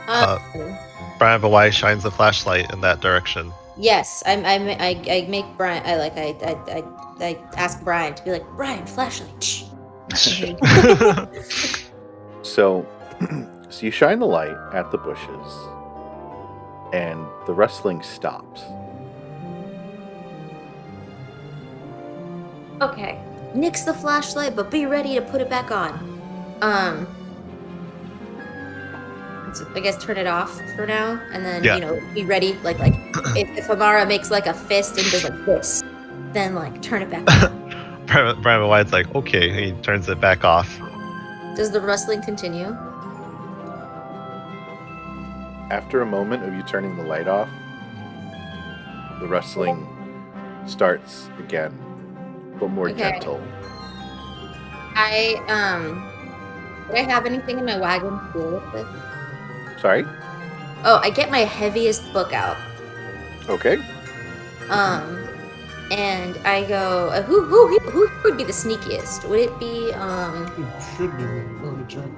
Uh, Brian Hawaii shines the flashlight in that direction. Yes, I make Brian. I ask Brian to be like, Brian, flashlight. Shh. So you shine the light at the bushes, and the rustling stops. Okay. Nix the flashlight, but be ready to put it back on. So I guess turn it off for now, and then be ready. Like if Amara makes like a fist and does like this, then like turn it back on. Brian Hawaii's like, okay, he turns it back off. Does the rustling continue? After a moment of you turning the light off, the rustling starts again, but more gentle. Do I have anything in my wagon to deal with this? Sorry? Oh, I get my heaviest book out. Okay. And I go, who would be the sneakiest? Would it be, It should be me. Let me check.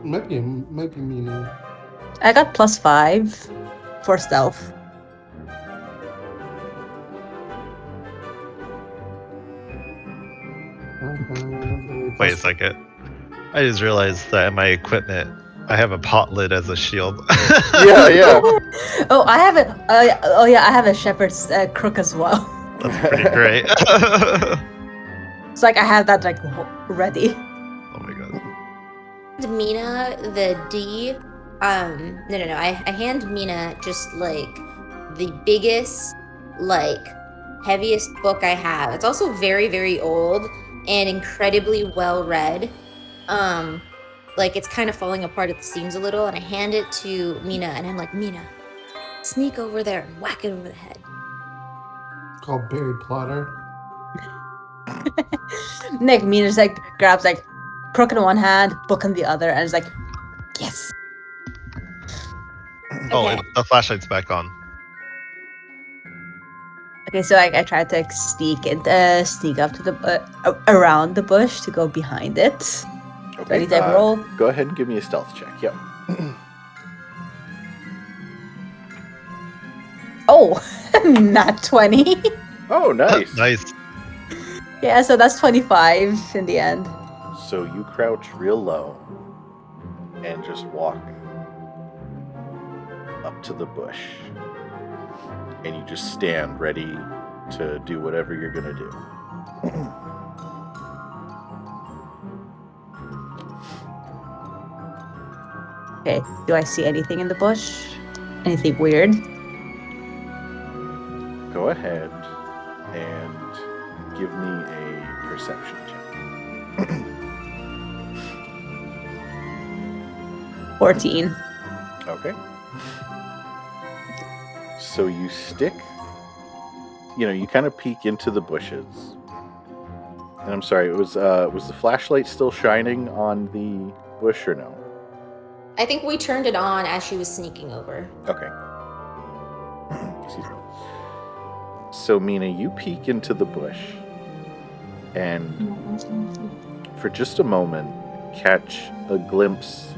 Might be me now. I got +5 for stealth. Wait a second. I just realized that in my equipment, I have a pot lid as a shield. Yeah. Oh, I have a. I have a shepherd's crook as well. That's pretty great. It's like I have that like ready. Oh my god. Mina the D. No. I hand Mina just like the biggest, like heaviest book I have. It's also very, very old and incredibly well read. Like it's kind of falling apart at the seams a little, and I hand it to Mina, and I'm like, Mina, sneak over there and whack it over the head. It's called Barry Plotter. Nick Mina's like grabs like crook in one hand, book in the other, and is like, yes. Oh, Okay. the flashlight's back on. Okay, so I tried to like, sneak up to the around the bush to go behind it. Okay. Ready to roll? Go ahead and give me a stealth check. Yep. Oh, not 20. Oh, nice. Nice. Yeah, so that's 25 in the end. So you crouch real low and just walk up to the bush. And you just stand ready to do whatever you're going to do. Okay, do I see anything in the bush? Anything weird? Go ahead and give me a perception check. 14. Okay. So you stick, you kind of peek into the bushes. And I'm sorry, was the flashlight still shining on the bush or no? I think we turned it on as she was sneaking over. Okay. Excuse me. So, Mina, you peek into the bush and for just a moment catch a glimpse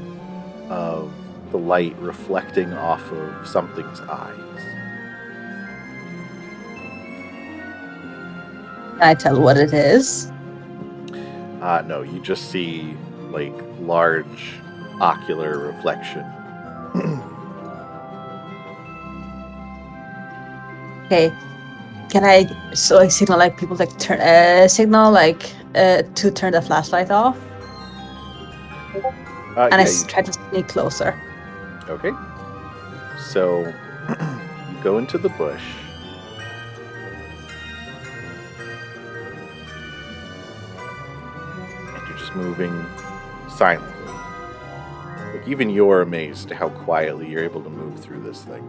of the light reflecting off of something's eyes. Can I tell what it is? No, you just see, like, large ocular reflection. Okay. Can I signal like people like turn to turn the flashlight off? And I try to sneak closer. Okay. So you go into the bush. And you're just moving silently. Like, even you're amazed at how quietly you're able to move through this thing.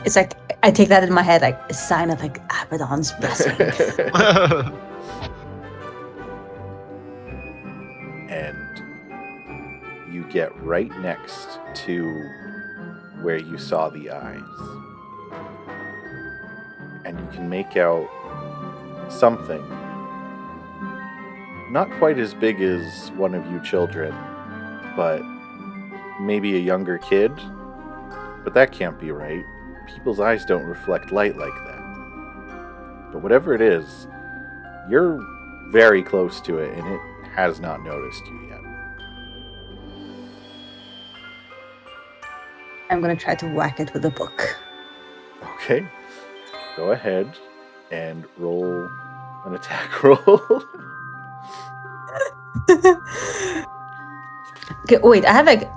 It's like I take that in my head like a sign of like Abaddon's blessing. And you get right next to where you saw the eyes. And you can make out something not quite as big as one of you children, but maybe a younger kid. But that can't be right. People's eyes don't reflect light like that. But whatever it is, you're very close to it, and it has not noticed you yet. I'm gonna try to whack it with a book. Okay. Go ahead and roll an attack roll. Okay, wait, I have like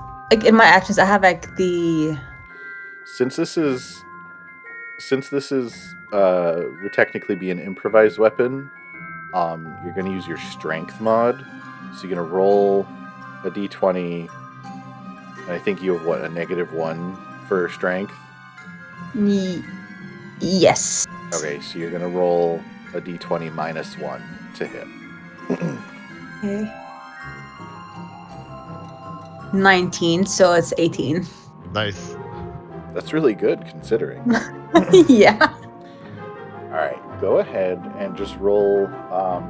in my actions I have like the Since this would technically be an improvised weapon, you're going to use your strength mod. So you're going to roll a d20, and I think you have a -1 for strength. yes. Okay, so you're going to roll a d20 -1 to hit. Okay. 19, so it's 18. Nice. That's really good considering. Yeah. All right, go ahead and just roll a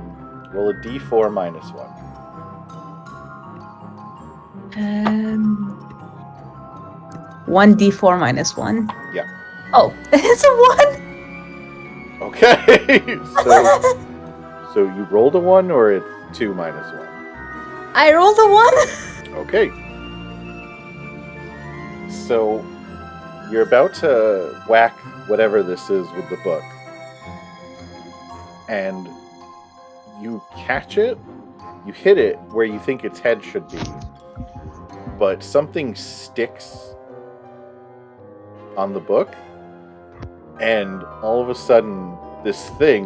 d4 -1. 1d4 -1. Yeah. Oh, it's a 1. Okay. So you rolled a 1, or it's 2 -1? I rolled a 1. Okay. So you're about to whack whatever this is with the book, and you catch it. You hit it where you think its head should be, but something sticks on the book, and all of a sudden this thing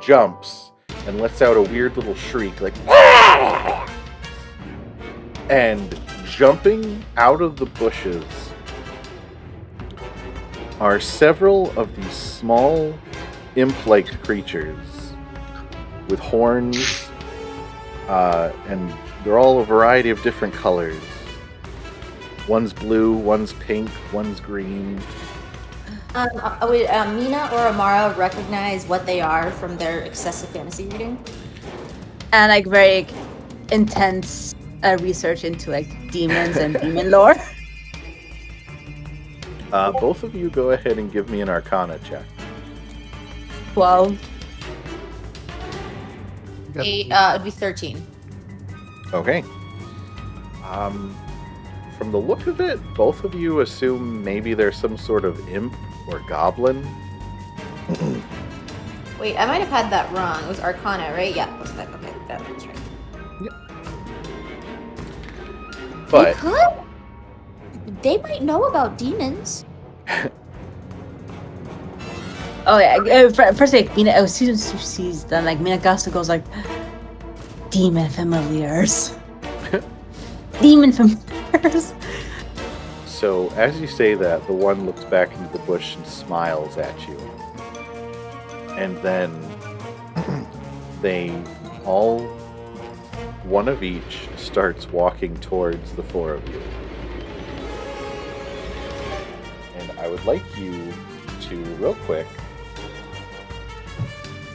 jumps and lets out a weird little shriek like and jumping out of the bushes are several of these small imp-like creatures with horns, and they're all a variety of different colors. One's blue, one's pink, one's green. Would Mina or Amara recognize what they are from their excessive fantasy reading? And like very intense research into like demons and demon lore. Both of you go ahead and give me an Arcana check. 12. It'd be 13. Okay. From the look of it, both of you assume maybe there's some sort of imp or goblin. Wait, I might have had that wrong. It was Arcana, right? Yeah, that's that. Okay, that's right. But You could? They might know about demons. Oh yeah. First, like Mina, as soon as she sees them, like Mina Gasta goes like, demon familiars. Demon familiars. so as you say that, the one looks back into the bush and smiles at you. And then they all, one of each, starts walking towards the four of you. And I would like you to, real quick,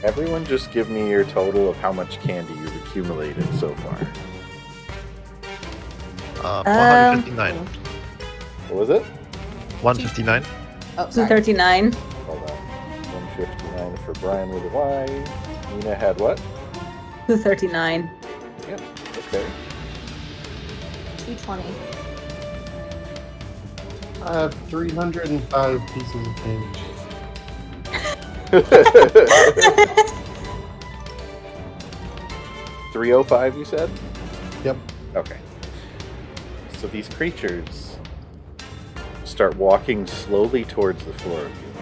everyone just give me your total of how much candy you've accumulated so far. 159. What was it? 159. Oh, sorry. 239. Hold on. 159 for Brian with a Y. Nina had what? 239. Yep. Okay. 220. I have 305 pieces of candy. 305, you said? Yep. Okay. So these creatures start walking slowly towards the four of you.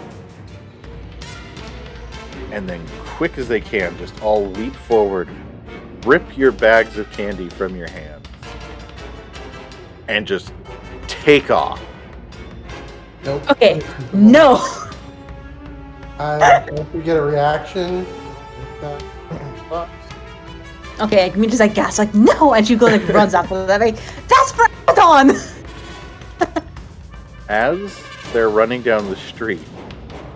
And then, quick as they can, just all leap forward, rip your bags of candy from your hands, and just take off. Nope. Okay. No. I hope we get a reaction. Okay, like Mina's like gas, like no, and she goes like runs after them, like that's for Dawn. As they're running down the street,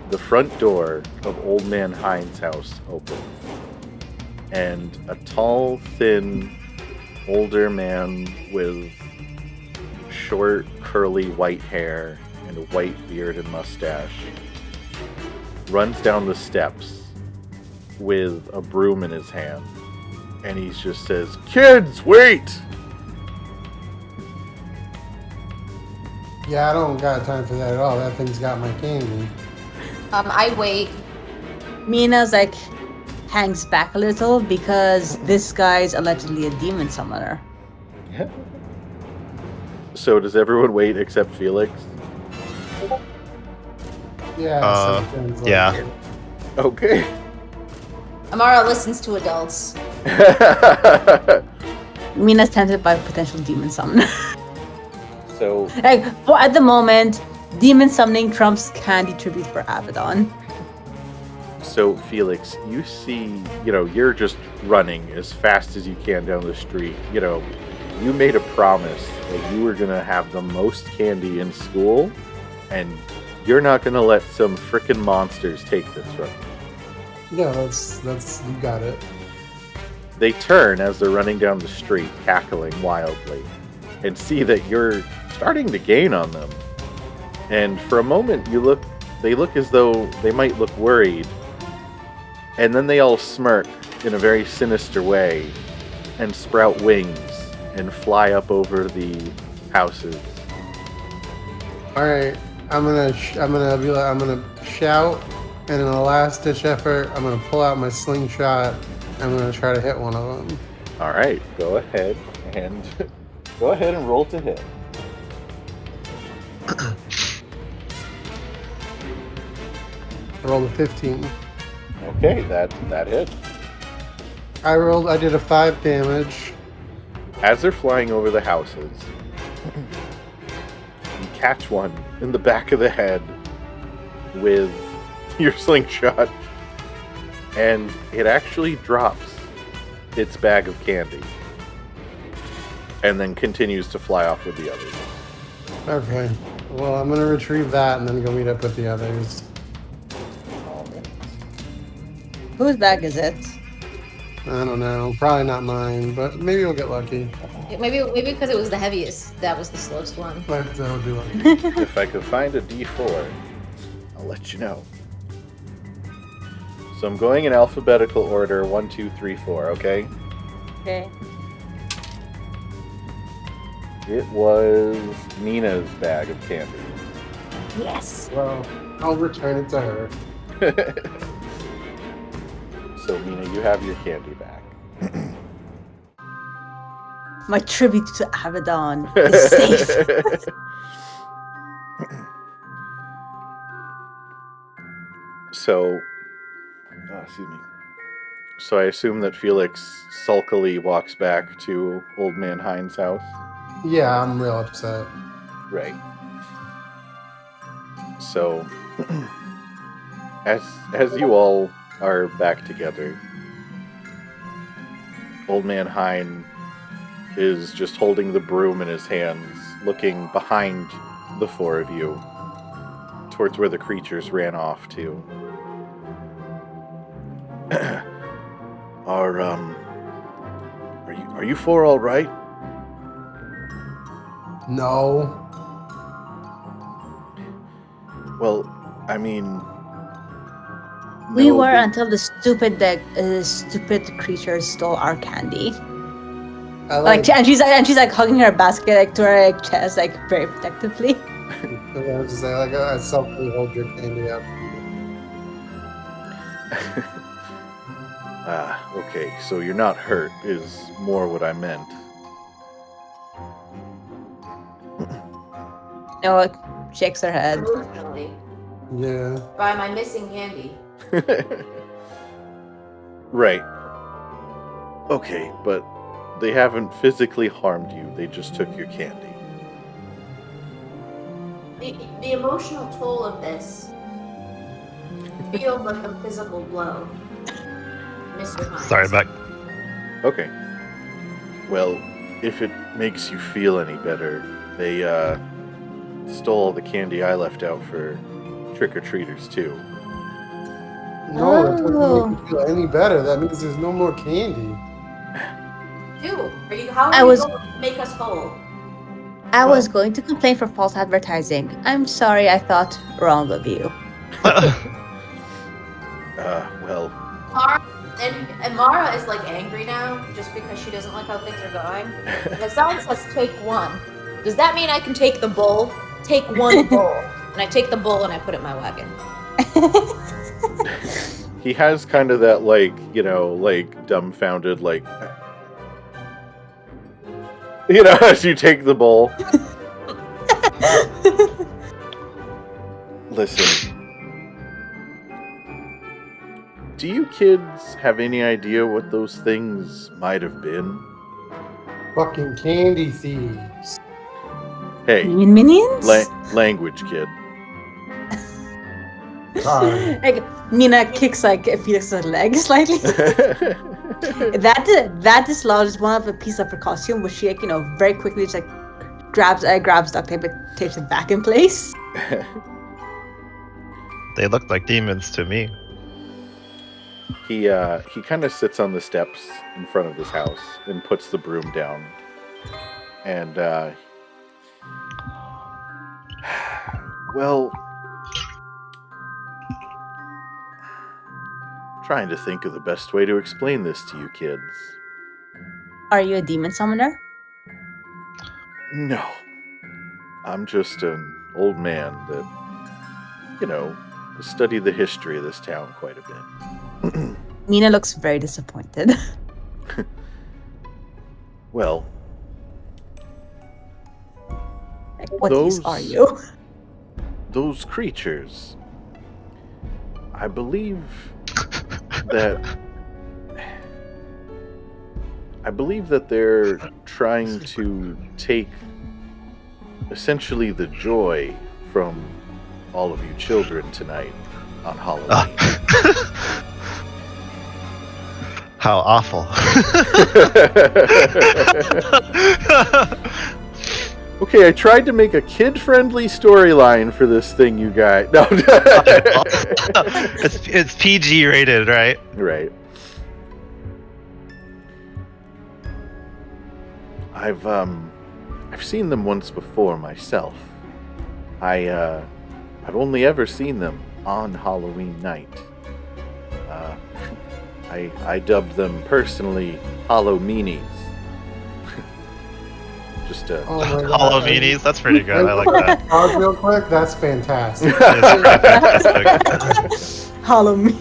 the front door of Old Man Hines' house opens. and a tall, thin, older man with short, curly white hair and a white beard and mustache runs down the steps with a broom in his hand. And he just says, "Kids, wait!" Yeah, I don't got time for that at all. That thing's got my candy. I wait. Mina's like hangs back a little because this guy's allegedly a demon summoner. So does everyone wait except Felix? Yeah. sometimes like yeah. it. Okay. Amara listens to adults. Mina's tempted by potential demon summoner. So Like, for at the moment, demon summoning trumps candy tribute for Abaddon. Felix, you see, you're just running as fast as you can down the street. You made a promise that you were going to have the most candy in school, and you're not going to let some frickin' monsters take this from you. Yeah, that's you got it. They turn as they're running down the street, cackling wildly, and see that you're starting to gain on them. And for a moment, they look as though they might look worried. And then they all smirk in a very sinister way and sprout wings and fly up over the houses. All right, I'm gonna shout, and in a last ditch effort, I'm gonna pull out my slingshot. I'm gonna try to hit one of them. All right, go ahead and roll to hit. I rolled a 15. Okay, that hits. I did a 5 damage. As they're flying over the houses, you catch one in the back of the head with your slingshot, and it actually drops its bag of candy and then continues to fly off with the others. Okay. Well, I'm gonna retrieve that and then go meet up with the others. Whose bag is it? I don't know. Probably not mine, but maybe we'll get lucky. Maybe because it was the heaviest. That was the slowest one. But that'll do lucky. If I could find a D4, I'll let you know. So I'm going in alphabetical order 1, 2, 3, 4, okay? Okay. It was Nina's bag of candy. Yes. Well, I'll return it to her. So, Mina, you have your candy back. My tribute to Abaddon is safe. Excuse me. So I assume that Felix sulkily walks back to Old Man Hind's house. Yeah, I'm real upset. Right. So, as you all are back together, Old Man Hind is just holding the broom in his hands, looking behind the four of you, towards where the creatures ran off to. Are you four all right? No. Well, I mean, We no, were but- until the stupid creatures stole our candy. I And she's like hugging her basket like to her like, chest like very protectively. I was just saying, I selfishly hold your candy up. Okay, so you're not hurt is more what I meant. No, shakes her head. Emotionally. Yeah. By my missing candy. Right. Okay, but they haven't physically harmed you, they just took your candy. The emotional toll of this feels like a physical blow, Mr. Hines. Sorry, Beck. Okay. Well, if it makes you feel any better, they stole all the candy I left out for trick-or-treaters too. No, that doesn't Oh. make me feel any better. That means there's no more candy. How I are was- you going to make us whole? I was going to complain for false advertising. I'm sorry, I thought wrong of you. Well, And Mara is like angry now just because she doesn't like how things are going. And the sign says take one. Does that mean I can take the bull? Take one bull. And I take the bull and I put it in my wagon. he has kind of that, like, dumbfounded, like, as you take the bowl. Listen. Do you kids have any idea what those things might have been? Fucking candy thieves. Hey, You mean minions? language, kid. Sorry. Like, Mina kicks like Felix's leg slightly. that dislodges one of a piece of her costume, which she very quickly just grabs duct tape and tapes it back in place. They look like demons to me. He kind of sits on the steps in front of his house and puts the broom down. And well, trying to think of the best way to explain this to you kids. Are you a demon summoner? No. I'm just an old man that, has studied the history of this town quite a bit. Mina looks very disappointed. Well, Like, what use Those- are you? those creatures, I believe that they're trying to take essentially the joy from all of you children tonight on Halloween. How awful. Okay, I tried to make a kid-friendly storyline for this thing, you guys. No. it's PG rated, right? Right. I've seen them once before myself. I've only ever seen them on Halloween night. I dubbed them personally Hollow Meanies. Just a Oh my god. Hollow meanies, that's pretty good. I like that. Pause real quick. That's fantastic. Halloween.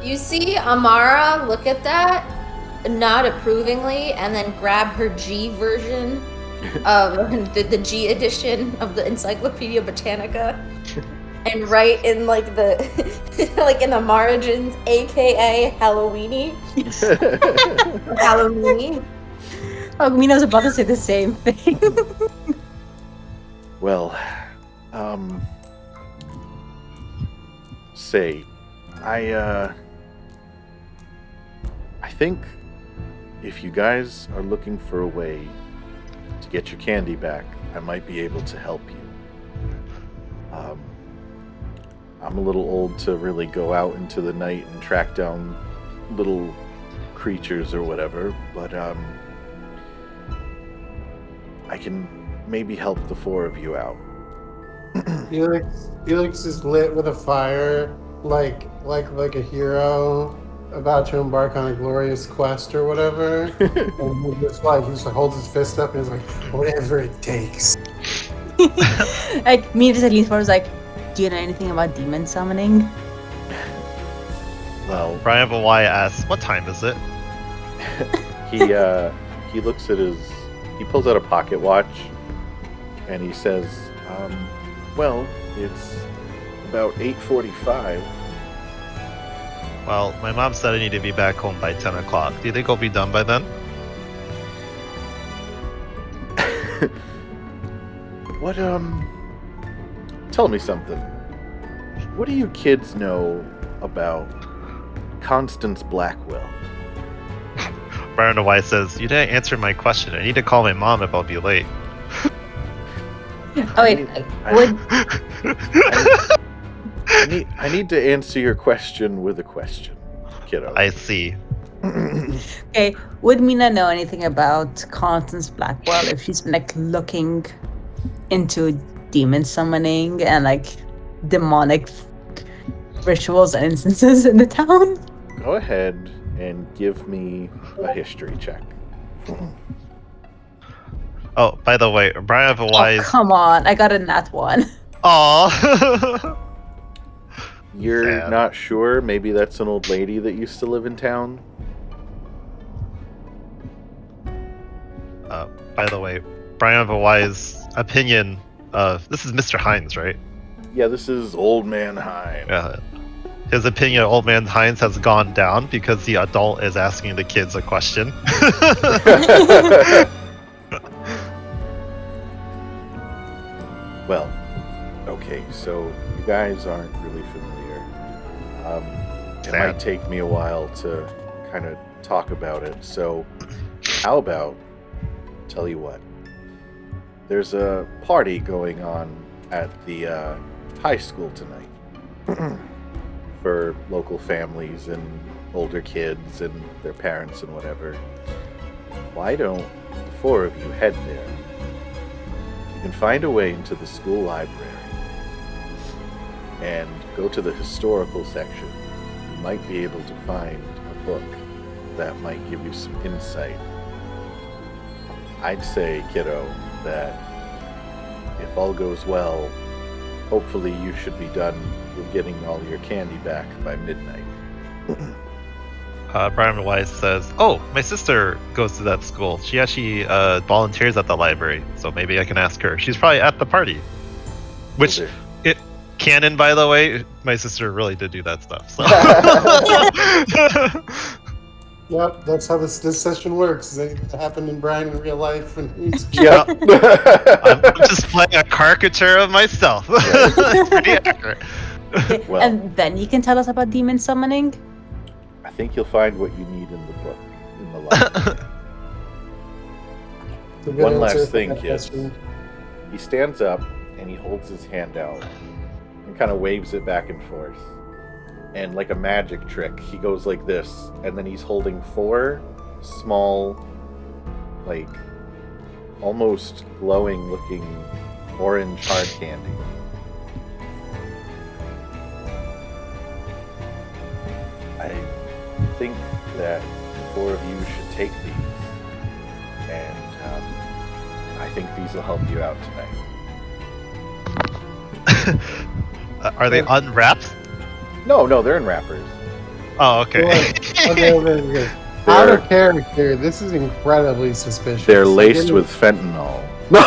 You see Amara look at that, nod approvingly, and then grab her G version of the G edition of the Encyclopedia Britannica and write in like the in the margins, aka Halloweeny. Halloweeny. Oh, Mina's about to say the same thing. Well, I think if you guys are looking for a way to get your candy back, I might be able to help you. I'm a little old to really go out into the night and track down little creatures or whatever, but I can maybe help the four of you out. Felix is lit with a fire, like a hero about to embark on a glorious quest or whatever. And he just holds his fist up and is like, whatever it takes. Like, Mina just leans forward, like, do you know anything about demon summoning? Well, Brian Hawaii asks, what time is it? he looks at he pulls out a pocket watch and he says, well, it's about 8:45. Well, my mom said I need to be back home by 10 o'clock. Do you think I'll be done by then? What, tell me something. What do you kids know about Constance Blackwell? Brian Hawaii says, you didn't answer my question. I need to call my mom if I'll be late. Oh wait, I need to answer your question with a question, kiddo. I see. Okay, would Mina know anything about Constance Blackwell if she's been like looking into demon summoning and like demonic rituals and instances in the town? Go ahead and give me a history check. Oh, by the way, Brian of a Oh, Wise. come on, I got a nat one. Aw. You're Sad. not sure? Maybe that's an old lady that used to live in town? By the way, Brian of a Wise opinion of this is Mr. Hines, right? Yeah, this is Old Man Hine. His opinion of Old Man Hines has gone down because the adult is asking the kids a question. Well, okay, so you guys aren't really familiar. It Sad. might take me a while to kind of talk about it, so how about, tell you what, there's a party going on at the high school tonight for local families and older kids and their parents and whatever. Why don't the four of you head there? You can find a way into the school library and go to the historical section. You might be able to find a book that might give you some insight. I'd say, kiddo, that if all goes well, hopefully you should be done with getting all your candy back by midnight. Brian of a Wise says, "Oh, my sister goes to that school. She actually volunteers at the library, so maybe I can ask her. She's probably at the party." Which, Okay. canon, by the way, my sister really did do that stuff. So. Yep, that's how this session works. It happened in Brian in real life, and he's Yep. I'm just playing a caricature of myself. It's pretty accurate. Okay, Well. and then you can tell us about demon summoning. I think you'll find what you need in the book, in the library. a good One answer last for thing, that kids. question. He stands up and he holds his hand out and kind of waves it back and forth. And like a magic trick, he goes like this, and then he's holding 4 small, like, almost glowing looking orange hard candy. I think that the 4 of you should take these, and I think these will help you out tonight. Are they unwrapped? No, they're in wrappers. Oh, okay. Okay. Out of character, this is incredibly suspicious. They're Like, laced it with fentanyl. No,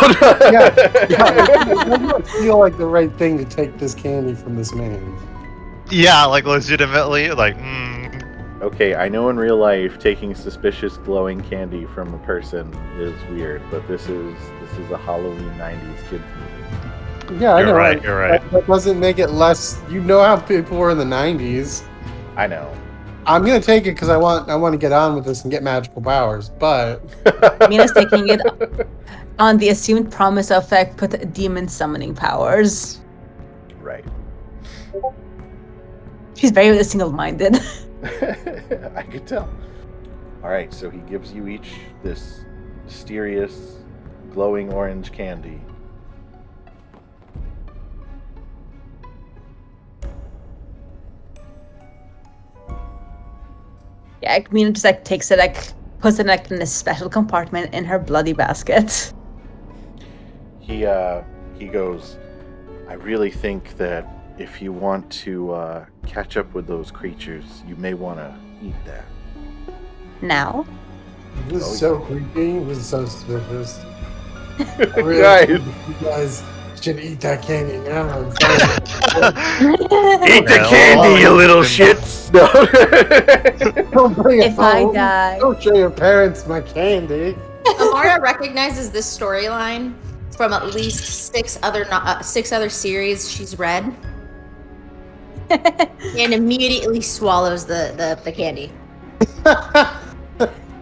Yeah, it doesn't feel like the right thing to take this candy from this man. Yeah, like legitimately, like. Okay, I know in real life taking suspicious glowing candy from a person is weird, but this is a Halloween 90s kids movie. Yeah, I You're know. right, you're right. That doesn't make it less. You know how people were in the '90s. I know. I'm gonna take it because I want to get on with this and get magical powers. But Mina's taking it on the assumed promise of put demon summoning powers. Right. She's very single-minded. I could tell. Alright, so he gives you each this mysterious glowing orange candy. Yeah, Mina just takes it, puts it in a special compartment in her bloody basket. He goes, I really think that if you want to catch up with those creatures, you may want to eat that. Now? this Oh, is so creepy. This is so suspicious. I really Guys. think you guys should eat that candy now. Eat the Yeah, candy, well, you little then- shits! No. Don't bring it If I home. die... Don't show your parents my candy. Amara recognizes this storyline from at least 6 other series she's read, and immediately swallows the candy.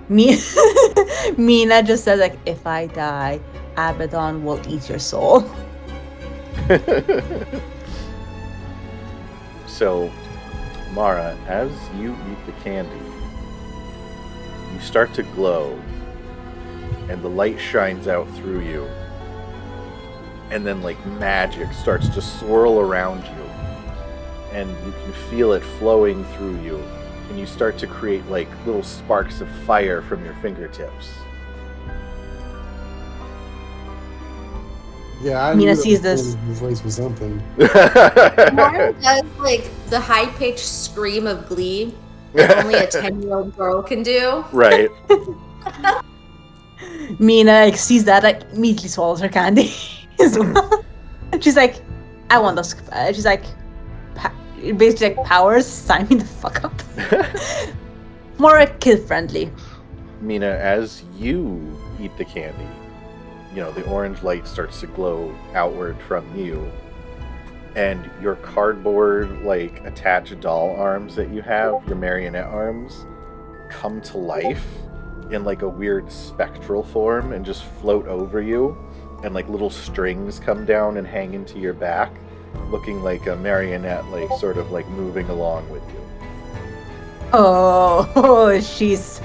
Mina just says, if I die, Abaddon will eat your soul. So, Mara, as you eat the candy, you start to glow, and the light shines out through you, and then like magic starts to swirl around you, and you can feel it flowing through you, and you start to create like little sparks of fire from your fingertips. Yeah, I Mina knew sees that this. His voice was something. Mara does like the high-pitched scream of glee that only a 10-year-old girl can do. Right. Mina like, sees that, like immediately swallows her candy as well. She's like, I want those. She's like, basically like, powers, sign me the fuck up. More kid friendly. Mina, as you eat the candy, the orange light starts to glow outward from you, and your cardboard, like, attached doll arms that you have, your marionette arms, come to life in, like, a weird spectral form and just float over you, and, like, little strings come down and hang into your back, looking like a marionette, like, sort of, like, moving along with you. Oh, she's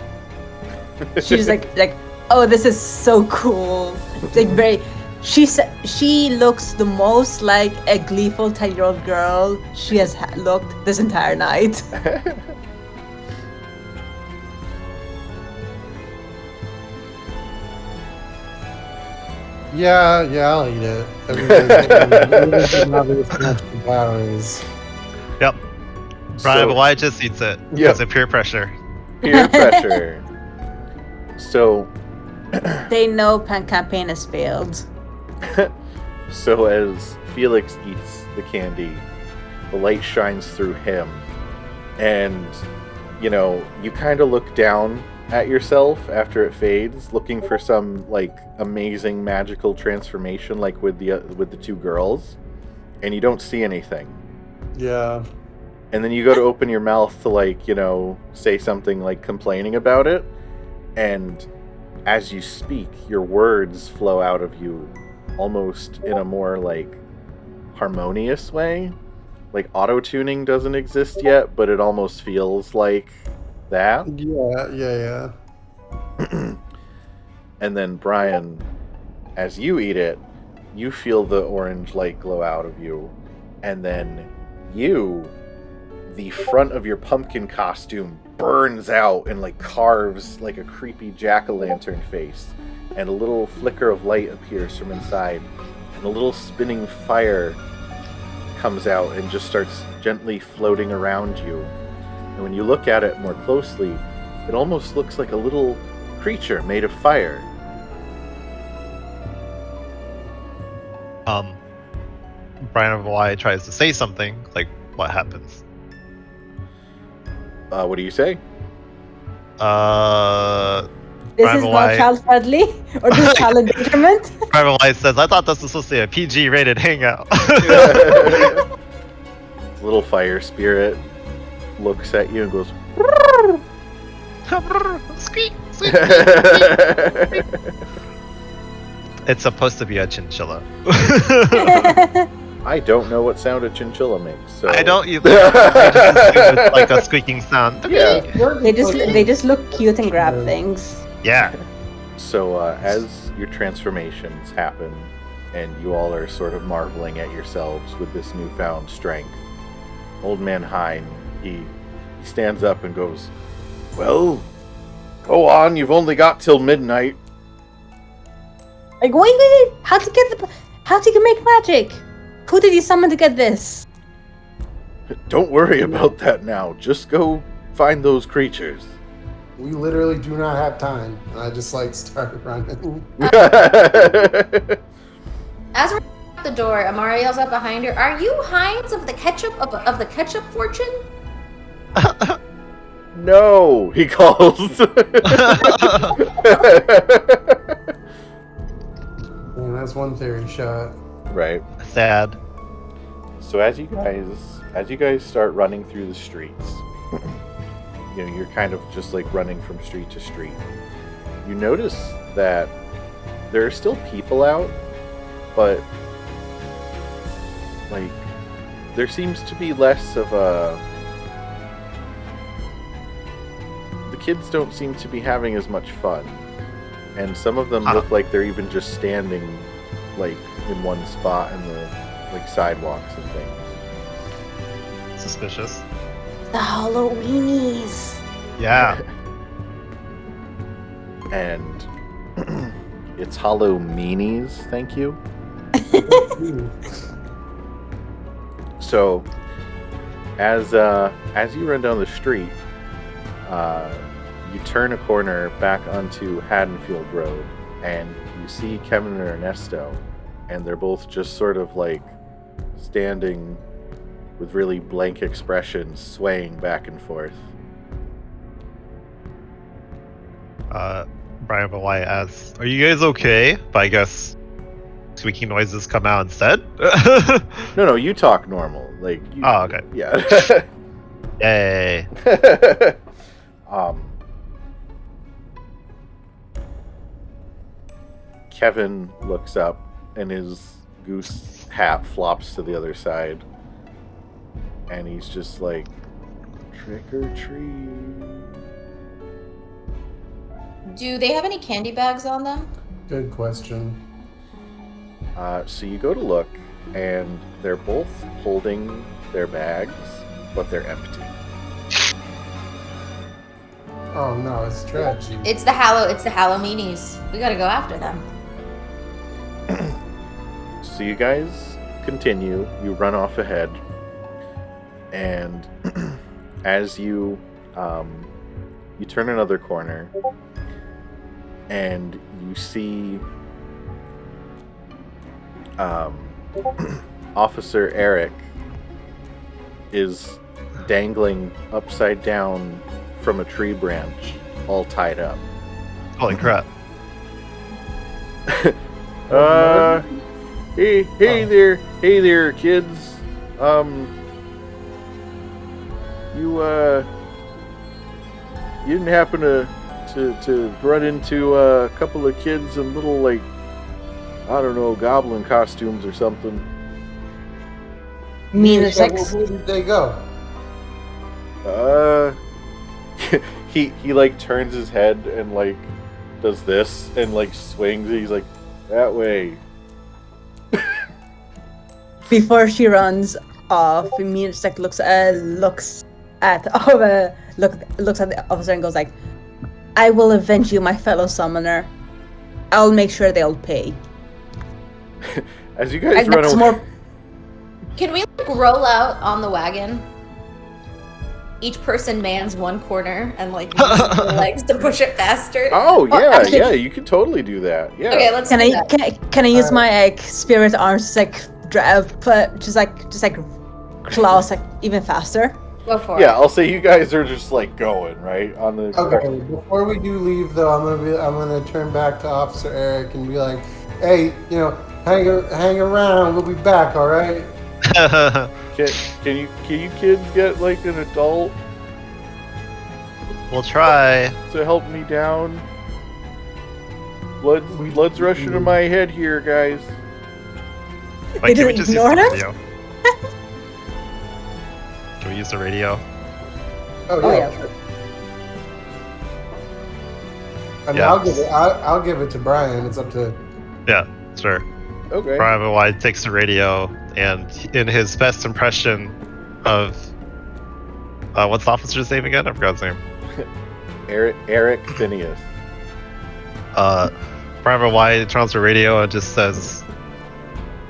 like, oh, this is so cool. Like she looks the most like a gleeful 10-year-old girl she has looked this entire night. Yeah, I'll eat it. Everything obvious natural powers. Yep. Brian, but why just eats it? Yeah. It's a peer pressure. Peer pressure. So, They know campaign has failed. so as Felix eats the candy, the light shines through him, and you kind of look down at yourself after it fades, looking for some like amazing magical transformation, like with the two girls, and you don't see anything. Yeah. And then you go to open your mouth to like say something like complaining about it, and as you speak, your words flow out of you almost in a more like harmonious way. Like auto-tuning doesn't exist yet, but it almost feels like that. Yeah. And then Brian, as you eat it, you feel the orange light glow out of you, and then the front of your pumpkin costume burns out and like carves like a creepy jack-o'-lantern face, and a little flicker of light appears from inside, and a little spinning fire comes out and just starts gently floating around you. And when you look at it more closely, it almost looks like a little creature made of fire. Brian of Hawaii tries to say something, like, what happens? What do you say? This Brian is of not Hawaii, child friendly or this child endangerment. Brian of Hawaii says, I thought this was supposed to be a PG rated hangout. Little fire spirit looks at you and goes, Squeak, squeak. It's supposed to be a chinchilla. I don't know what sound a chinchilla makes, so I don't either. I just assume it's like a squeaking sound. Yeah. They just look cute and grab things. Yeah. So as your transformations happen, and you all are sort of marveling at yourselves with this newfound strength, Old Man Hein, he stands up and goes, "Well, go on. You've only got till midnight." Like, wait! How to make magic? Who did you summon to get this? Don't worry about that now. Just go find those creatures. We literally do not have time. And I just like started running. As we're at the door, Amara yells out behind her, "Are you Heinz of the ketchup fortune?" No, he calls. And that's one theory shot. Right. Sad. So as you guys start running through the streets, you're kind of just like running from street to street. You notice that there are still people out, but like there seems to be less of a... The kids don't seem to be having as much fun. And some of them look like they're even just standing, like, in one spot in the, like, sidewalks and things. Suspicious. The Halloweenies. Yeah. And it's Halloweenies, thank you. So, as you run down the street, you turn a corner back onto Haddonfield Road, and you see Kevin and Ernesto, and they're both just sort of like standing with really blank expressions, swaying back and forth. Brian Hawaii asks, "Are you guys okay?" But I guess squeaking noises come out instead. No, you talk normal. Like, you, Oh, okay. Yeah. Yay. Kevin looks up, and his goose hat flops to the other side, and he's just like, "Trick or treat." Do they have any candy bags on them? Good question. So you go to look, and they're both holding their bags, but they're empty. Oh no, it's tragedy. It's the Halloweenies. We gotta go after them. So you guys continue. You run off ahead, and as you turn another corner, and you see Officer Eric is dangling upside down from a tree branch, all tied up. Holy crap. Hey there, kids. You didn't happen to run into a couple of kids in little, like, I don't know, goblin costumes or something? Mean sex. Where did they go? He like turns his head and like does this and like swings. He's like, that way. Before she runs off, Mean sex looks at the officer and goes like, "I will avenge you, my fellow summoner. I'll make sure they'll pay." As you guys run away. Can we like roll out on the wagon? Each person mans one corner and like uses their legs to push it faster. Oh yeah, actually- yeah, you can totally do that. Yeah. Okay, let's Can do I that. can I use my like spirit arms to like drive just like claws like even faster? Go for Yeah, it. I'll say you guys are just like going right on the. Okay, before we do leave though, I'm gonna turn back to Officer Eric and be like, "Hey, hang around. We'll be back. All right." Can you kids get like an adult We'll try. to help me down? Blood's rushing to my head here, guys. Wait, can we didn't just use ignore the us? radio? Can we use the radio? Oh yeah. yeah. Sure. I mean, Yeah. I'll give it to Brian. It's up to. Yeah, sure. Okay. Brian Hawaii takes the radio, and in his best impression of what's the officer's name again? I forgot his name. Eric Phineas. Brian Hawaii turns the radio and just says,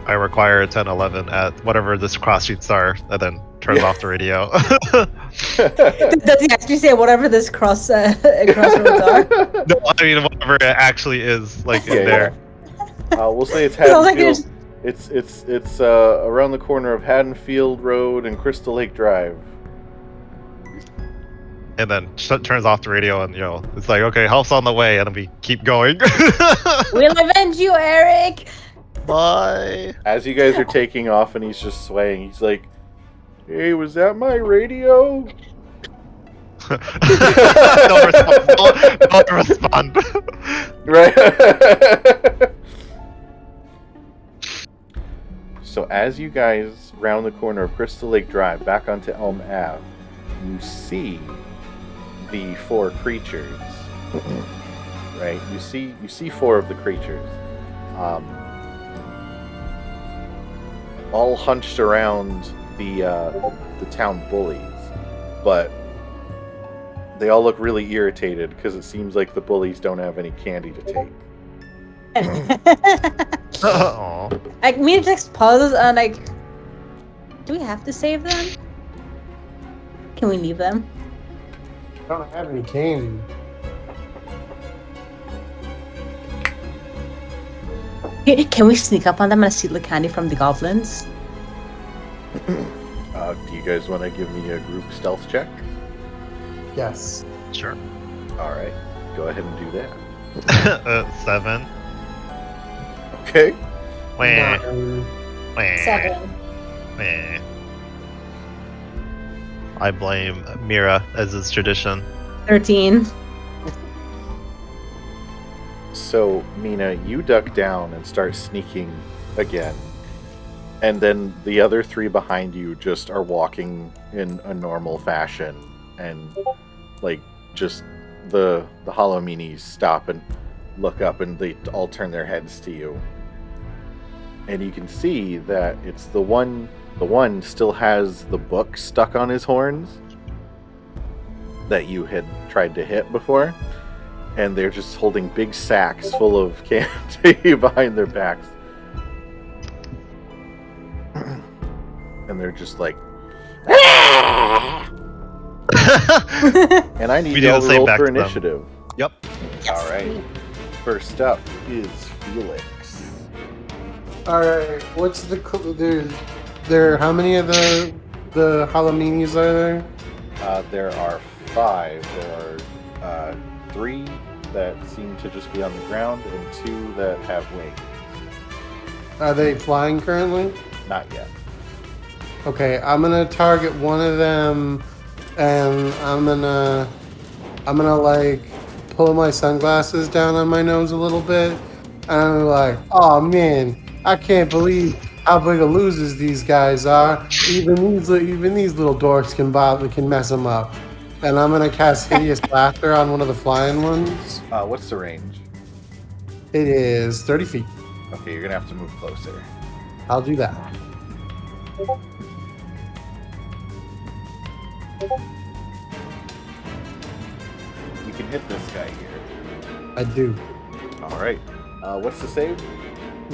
"I require a 1011 at whatever this cross streets are," and then turns off the radio. Does he actually say whatever this crossroads are? No, I mean whatever it actually is, like in Yeah, there. We'll say it's Sounds like Haddonfield. It's around the corner of Haddonfield Road and Crystal Lake Drive. And then turns off the radio, and it's like, okay, help's on the way, and then we keep going. We'll avenge you, Eric. Bye. As you guys are taking off, and he's just swaying, he's like, "Hey, was that my radio?" Don't respond. Right. So as you guys round the corner of Crystal Lake Drive back onto Elm Ave, you see the 4 creatures. Right? You see 4 of the creatures. All hunched around the town bullies, but they all look really irritated because it seems like the bullies don't have any candy to take. Aw. Like, me just pauses and like, do we have to save them? Can we leave them? I don't have any candy. Can we sneak up on them and steal the candy from the goblins? Do you guys want to give me a group stealth check? Yes. Sure. All right, go ahead and do that. 7. Okay. Wah, 9. wah, 7. wah. I blame Mira, as is tradition. 13. So, Mina, you duck down and start sneaking again. And then the other 3 behind you just are walking in a normal fashion. And, like, just the hollow meanies stop and look up and they all turn their heads to you. And you can see that it's the one still has the book stuck on his horns that you had tried to hit before. And they're just holding big sacks full of candy behind their backs. And they're just like, and I need We do y'all the to same roll back for to them. initiative. Yep. All right. First up is Felix. All right. What's the there? How many of the Halloweenis are there? There are 5. There are 3 that seem to just be on the ground and 2 that have wings. Are they flying currently? Not yet. Okay, I'm gonna target one of them, and I'm gonna like pull my sunglasses down on my nose a little bit, and I'm like, oh man, I can't believe how big of losers these guys are. Even these little dorks can mess them up. And I'm gonna cast hideous laughter on one of the flying ones. What's the range? It is 30 feet. Okay, you're gonna have to move closer. I'll do that. You can hit this guy here. I do. All right. What's the save?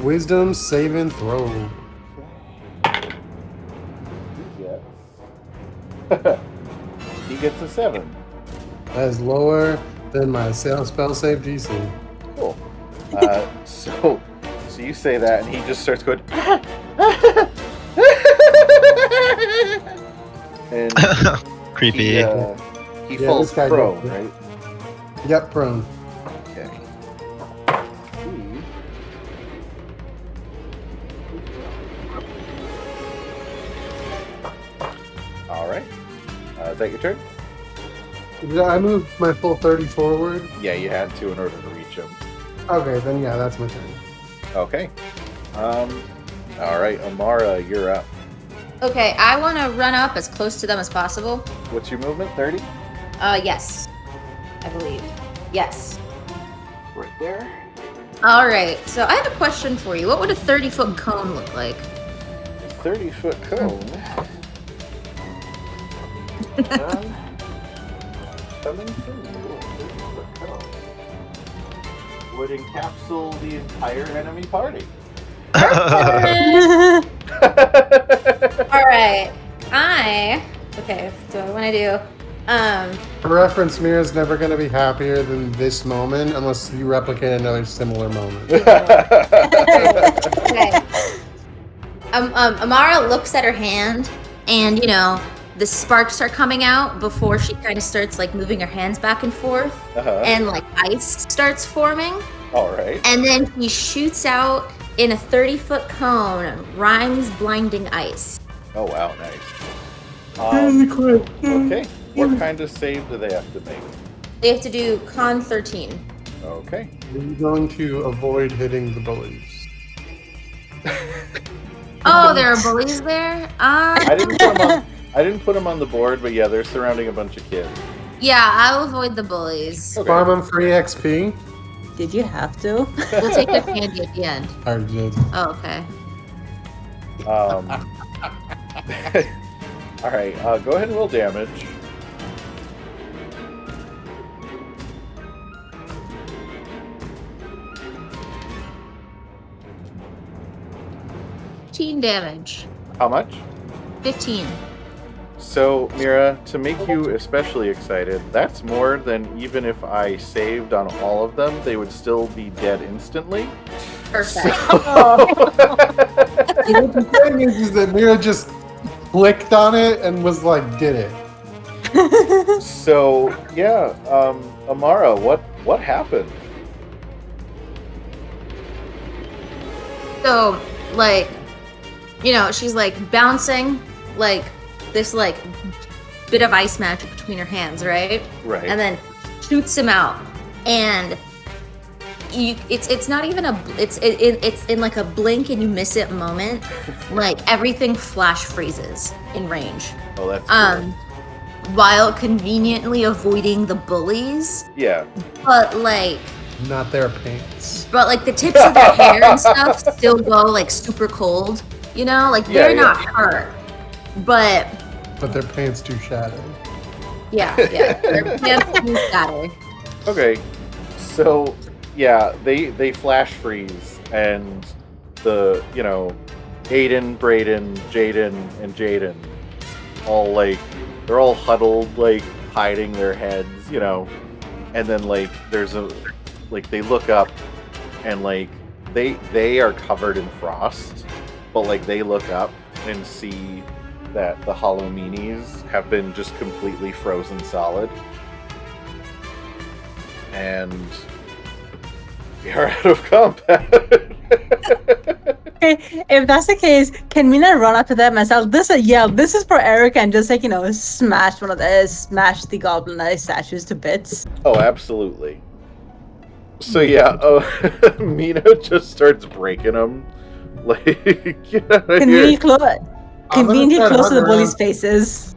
Wisdom save and throw. Yes. He gets a 7. That is lower than my spell save DC. Cool. So you say that, and he just starts going. And Creepy. he Yeah, falls this guy prone, did. right? Yep, prone. Okay. All right. Is that your turn? Did I moved my full 30 forward? Yeah, you had to in order to reach him. Okay, then yeah, that's my turn. Okay. All right, Amara, you're up. Okay, I want to run up as close to them as possible. What's your movement? 30? Yes. I believe. Yes. Right there. All right, so I have a question for you. What would a 30-foot cone look like? 30-foot cone. Coming through. 30-foot cone. Would encapsule the entire enemy party. All right. Okay, so I want to do For reference, Mira's never going to be happier than this moment unless you replicate another similar moment. okay. Amara looks at her hand, and the sparks are coming out before she kind of starts like moving her hands back and forth, and like ice starts forming. All right. And then he shoots out in a 30-foot cone, rhymes blinding ice. Oh wow, nice. Okay. What kind of save do they have to make? They have to do con 13. Okay. Are you going to avoid hitting the bullies? Oh, there are bullies there. I didn't put them on the board, but yeah, they're surrounding a bunch of kids. Yeah, I'll avoid the bullies. Okay. Farm on free XP. Did you have to? We'll take the candy at the end. I did. Oh, okay. All right, go ahead and roll damage. Damage. How much? 15. So, Mira, to make you especially excited, that's more than even if I saved on all of them, they would still be dead instantly. Perfect. The thing is that Mira just clicked on it and was like, did it. So, yeah, Amara, what happened? So, like, you know, she's like bouncing like this like bit of ice magic between her hands, right? Right. And then shoots him out, and it's not even it's in like a blink and you miss it moment. Like everything flash freezes in range. Oh, that's cool. While conveniently avoiding the bullies. Yeah. But like Not their pants. But like the tips of their hair and stuff still go like super cold, you know? Like they're not hurt, but their pants do shatter. yeah, their pants do shatter. Okay, so yeah, they flash freeze, and the Aiden, Brayden, Jaden, all like they're all huddled, like hiding their heads, and then like there's a like they look up and like they are covered in frost, but like they look up and see that the hollow meanies have been just completely frozen solid, and we are out of combat. Okay, if that's the case, can Mina run up to them and say, "This is for Eric," and just like smash the goblin statues to bits? Oh, absolutely. So yeah, Mina just starts breaking them. Like, get out of here. Conveniently close to the bullies' faces.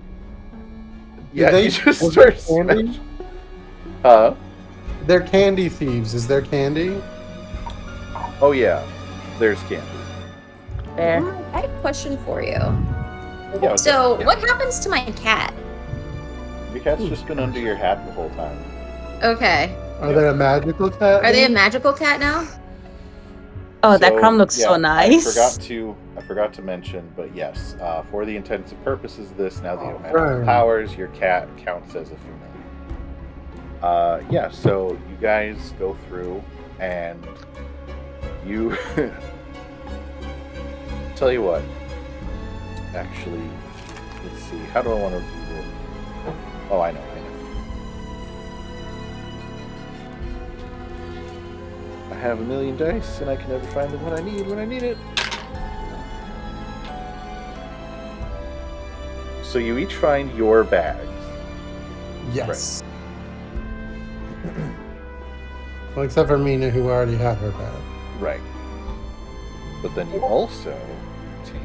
Yeah, he just starts smashing. They're candy thieves. Is there candy? Oh yeah, there's candy. Fair. I have a question for you. Yeah, So, what happens to my cat? Your cat's just been under your hat the whole time. Okay. Are they a magical cat? Are they a magical cat now? Oh, that crumb looks so yeah, nice. I forgot to mention, but yes, for the intents and purposes of this, now that you have magical powers, your cat counts as a female. Yeah, so you guys go through and you tell you what. Actually, let's see. How do I want to do this? Oh, I know. I have a million dice, and I can never find the one I need when I need it. So you each find your bags. Yes. Well, except for Mina, who already had her bag. Right. But then you also take...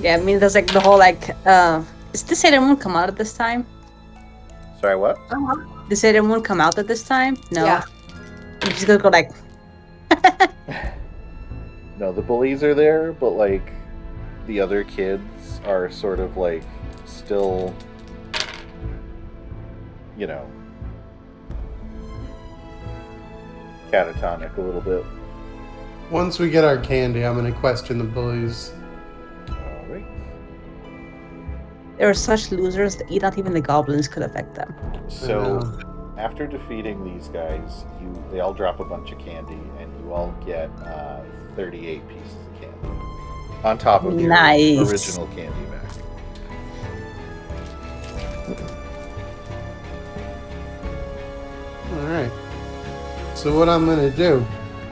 Yeah, I mean, there's like the whole is the Sailor Moon come out at this time? Sorry, what? The Sailor Moon come out at this time? No. Yeah. I'm just gonna go like... No, the bullies are there, but like the other kids are sort of like still, catatonic a little bit. Once we get our candy, I'm going to question the bullies. All right. They were such losers that not even the goblins could affect them. So, after defeating these guys, they all drop a bunch of candy, and you all get 38 pieces of candy on top of your original candy bag. All right. So what I'm going to do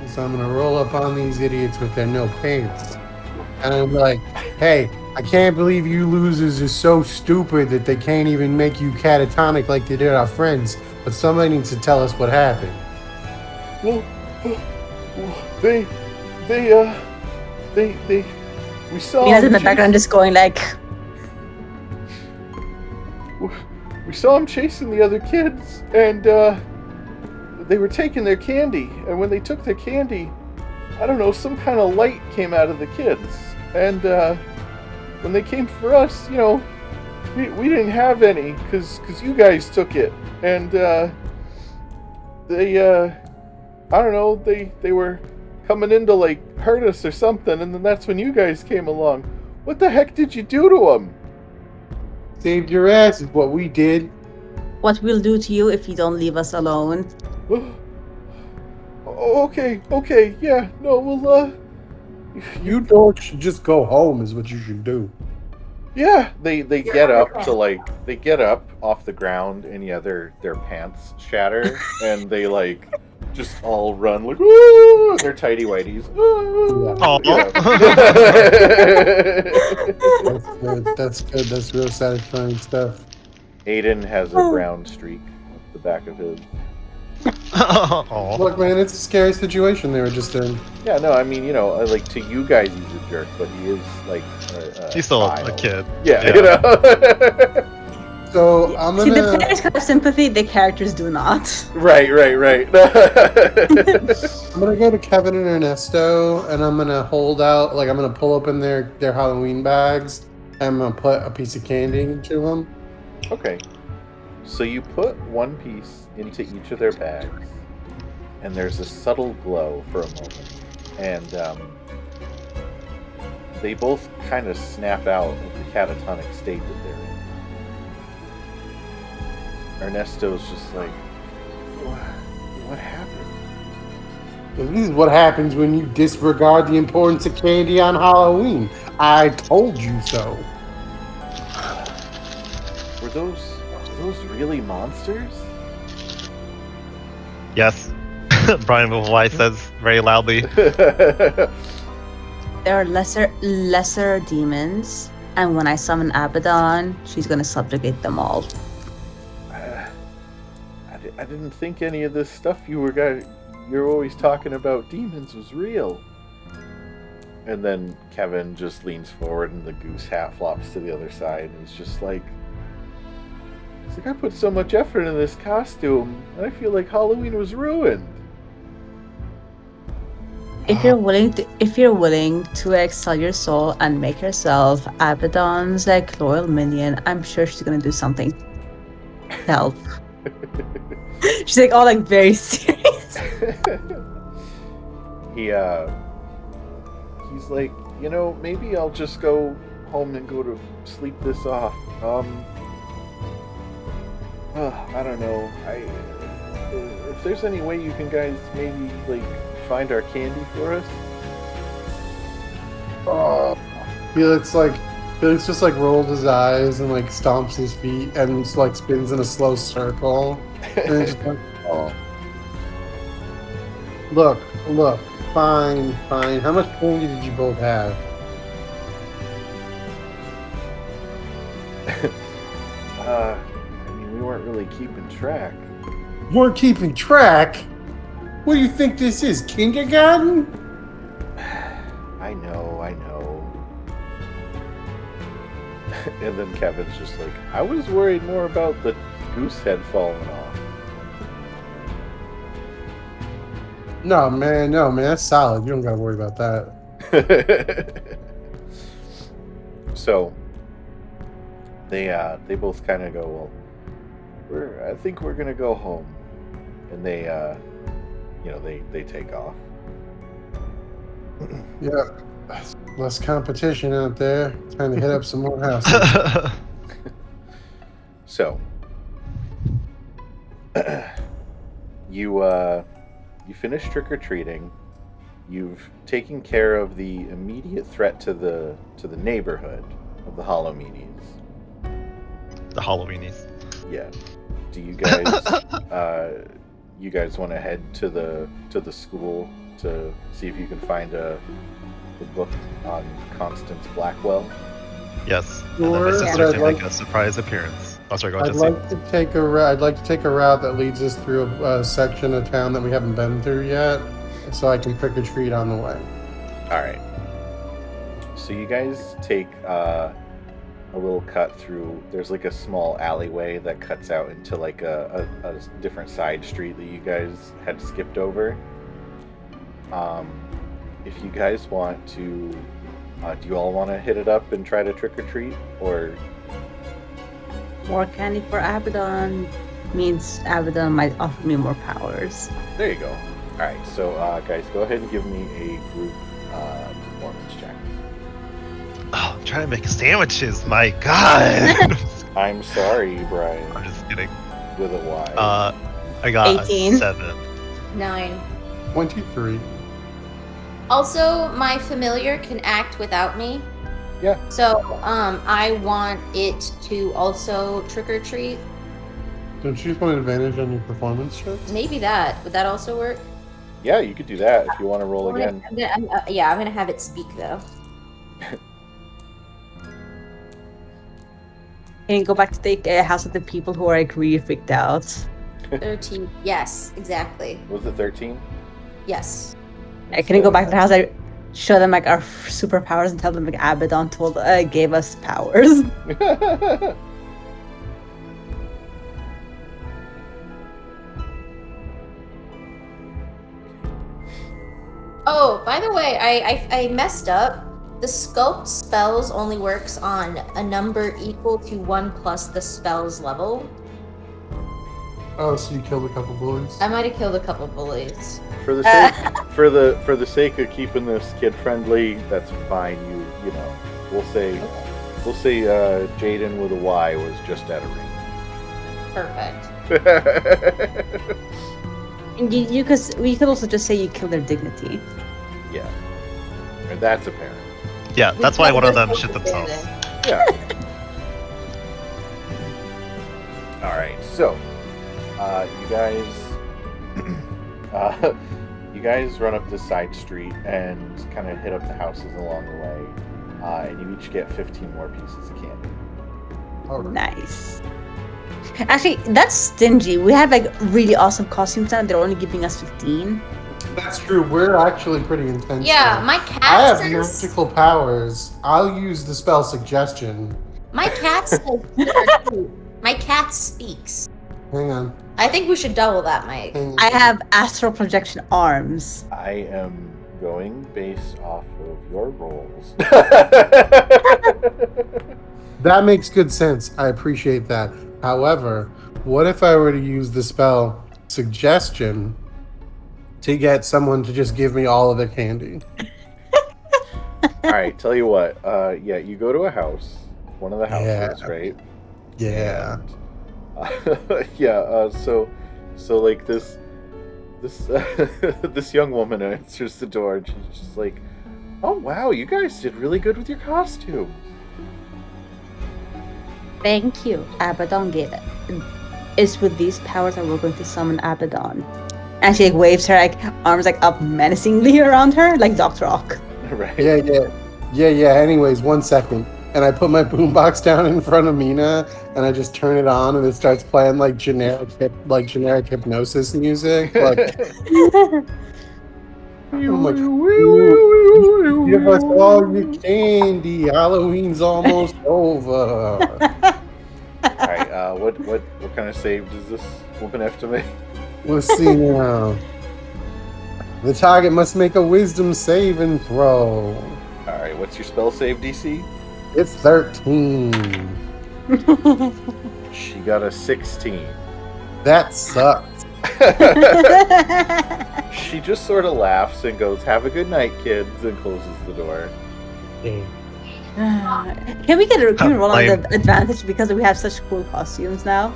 is I'm going to roll up on these idiots with their no pants. And I'm like, hey, I can't believe you losers are so stupid that they can't even make you catatonic like they did our friends. But somebody needs to tell us what happened. Well, we saw Mina's him in the background just going like, we saw him chasing the other kids, and they were taking their candy. And when they took their candy, I don't know, some kind of light came out of the kids. And when they came for us, you know, we didn't have any because you guys took it. And they, I don't know, they were coming in to like hurt us or something. And then that's when you guys came along. What the heck did you do to them? Saved your ass is what we did. what we'll do to you if you don't leave us alone. Okay, yeah, no, well, You dorks should just go home is what you should do. yeah, they get up to like, they get up off the ground and yeah, their pants shatter and they like just all run like, woo, their tighty whities. That's good. That's real satisfying stuff. Aiden has a brown streak up the back of his. Aw. Look, man, it's a scary situation they were just in. Yeah, no, I mean, you know, like to you guys he's a jerk, but he is like He's still a child. kid. Yeah, Yeah. you know. So I'm See, the gonna. players have sympathy, the characters do not. Right. I'm gonna go to Kevin and Ernesto, and I'm gonna hold out. Like I'm gonna pull open their Halloween bags, and I'm gonna put a piece of candy into them. Okay. So you put one piece into each of their bags, and there's a subtle glow for a moment, and they both kind of snap out of the catatonic state that they're in. Ernesto's just like, what happened? This is what happens when you disregard the importance of candy on Halloween. I told you so. Were those really monsters? Yes. Brian White says very loudly. There are lesser demons, and when I summon Abaddon, she's gonna subjugate them all. I didn't think any of this stuff you're always talking about demons was real. And then Kevin just leans forward and the goose hat flops to the other side, and he's just like, I put so much effort into this costume, and I feel like Halloween was ruined. If you're willing to sell your soul and make herself Abaddon's like loyal minion, I'm sure she's gonna do something to help. She's like all like very serious. He's like, you know, maybe I'll just go home and go to sleep this off. I don't know. If there's any way you can guys maybe like find our candy for us. Felix just like rolls his eyes and like stomps his feet and just like spins in a slow circle. And it's just like, oh. Look, fine. How much candy did you both have? I mean, we weren't really keeping track. You weren't keeping track? What do you think this is, kindergarten? I know. And then Kevin's just like, I was worried more about the goose head falling off. No, man, that's solid. You don't gotta worry about that. So they both kind of go, well, I think we're gonna go home, and they they take off. Yeah, less competition out there. Trying to hit up some more houses. So you finish trick-or-treating. You've taken care of the immediate threat to the neighborhood of the Halloweenies. The Halloweenies. Yeah. Do you guys want to head to the school to see if you can find the book on Constance Blackwell? Yes. Sure, And then my sister I'd can like- make a surprise appearance. Oh, sorry, go I'd ahead, like to take a route that leads us through a section of town that we haven't been through yet, so I can trick or treat on the way. All right. So you guys take a little cut through. There's like a small alleyway that cuts out into like a different side street that you guys had skipped over. If you guys want to, do you all want to hit it up and try to trick or treat, or More candy for Abaddon means Abaddon might offer me more powers. there you go. All right, so guys, go ahead and give me a group performance check. Oh, I'm trying to make sandwiches. My God. I'm sorry, Brian, I'm just kidding. with a Y. I got 18. a 7. 9. 23. Also, my familiar can act without me. Yeah. So, I want it to also trick or treat. Don't you just want an advantage on your performance checks? Maybe that. Would that also work? Yeah, you could do that if you want to roll I'm again. I'm gonna have it speak though. Can you go back to the house of the people who are like really freaked out? 13. Yes, exactly. Was it 13? Yes. Can you go back to the house? I show them like our superpowers and tell them like Abaddon gave us powers. Oh, by the way, I messed up. The sculpt spells only works on a number equal to 1 plus the spell's level. Oh, so you killed a couple bullies? I might have killed a couple bullies. For the sake for the sake of keeping this kid friendly, that's fine. You know, we'll say Jaden with a Y was just at a Perfect. ring. We could also just say you killed their dignity. Yeah, and that's apparent. Yeah, that's why one of them shit themselves. Yeah. All right, so you guys run up this side street and kind of hit up the houses along the way, and you each get 15 more pieces of candy. All right. Nice. Actually, that's stingy. We had like really awesome costumes and they're only giving us 15. That's true. We're actually pretty intense. Yeah, though. my cat I have says... magical powers. I'll use the spell suggestion. My cat says... My cat speaks. Hang on. I think we should double that, Mike. Hang on. I have astral projection arms. I am going based off of your rolls. That makes good sense. I appreciate that. However, what if I were to use the spell suggestion to get someone to just give me all of their candy? All right, tell you what. Yeah, you go to a house, one of the houses, Yeah. right? Yeah. Yeah. So like this this young woman answers the door, and she's just like, "Oh wow, you guys did really good with your costume." Thank you, Abaddon gave it. It's with these powers that we're going to summon Abaddon. And she like waves her like arms like up menacingly around her, like Dr. Ock. Right. Yeah. Anyways, 1 second. And I put my boombox down in front of Mina, and I just turn it on, and it starts playing like generic hypnosis music. Like, I'm like, give us all your candy. Halloween's almost over. All right. What kind of save does this woman have to make? Let's see now. The target must make a wisdom saving throw. All right. What's your spell save DC? It's 13. She got a 16. That sucks. She just sort of laughs and goes, "Have a good night, kids," and closes the door. Can we roll on the advantage because we have such cool costumes now?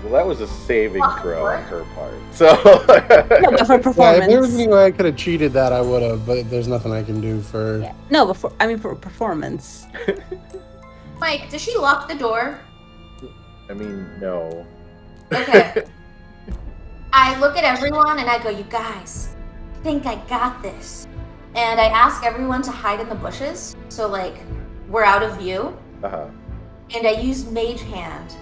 Well, that was a saving throw on her part. So No, but for Yeah, if performance. there was any way I could have cheated that, I would have, but there's nothing I can do for... Yeah. No, but for performance. Mike, does she lock the door? I mean, no. Okay. I look at everyone and I go, "You guys, I think I got this." And I ask everyone to hide in the bushes, so like we're out of view. Uh-huh. And I use Mage Hand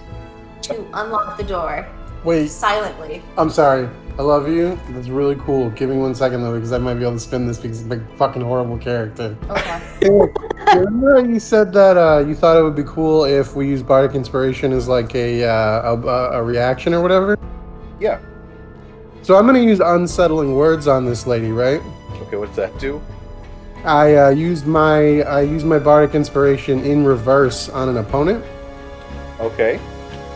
to unlock the door Wait, silently. I'm sorry. I love you. That's really cool. Give me 1 second though, because I might be able to spin this because it's a big fucking horrible character. Okay. Remember how you said that you thought it would be cool if we use bardic inspiration as like a reaction or whatever? Yeah. So I'm gonna use unsettling words on this lady, right? Okay, what's that do? I use my bardic inspiration in reverse on an opponent. Okay.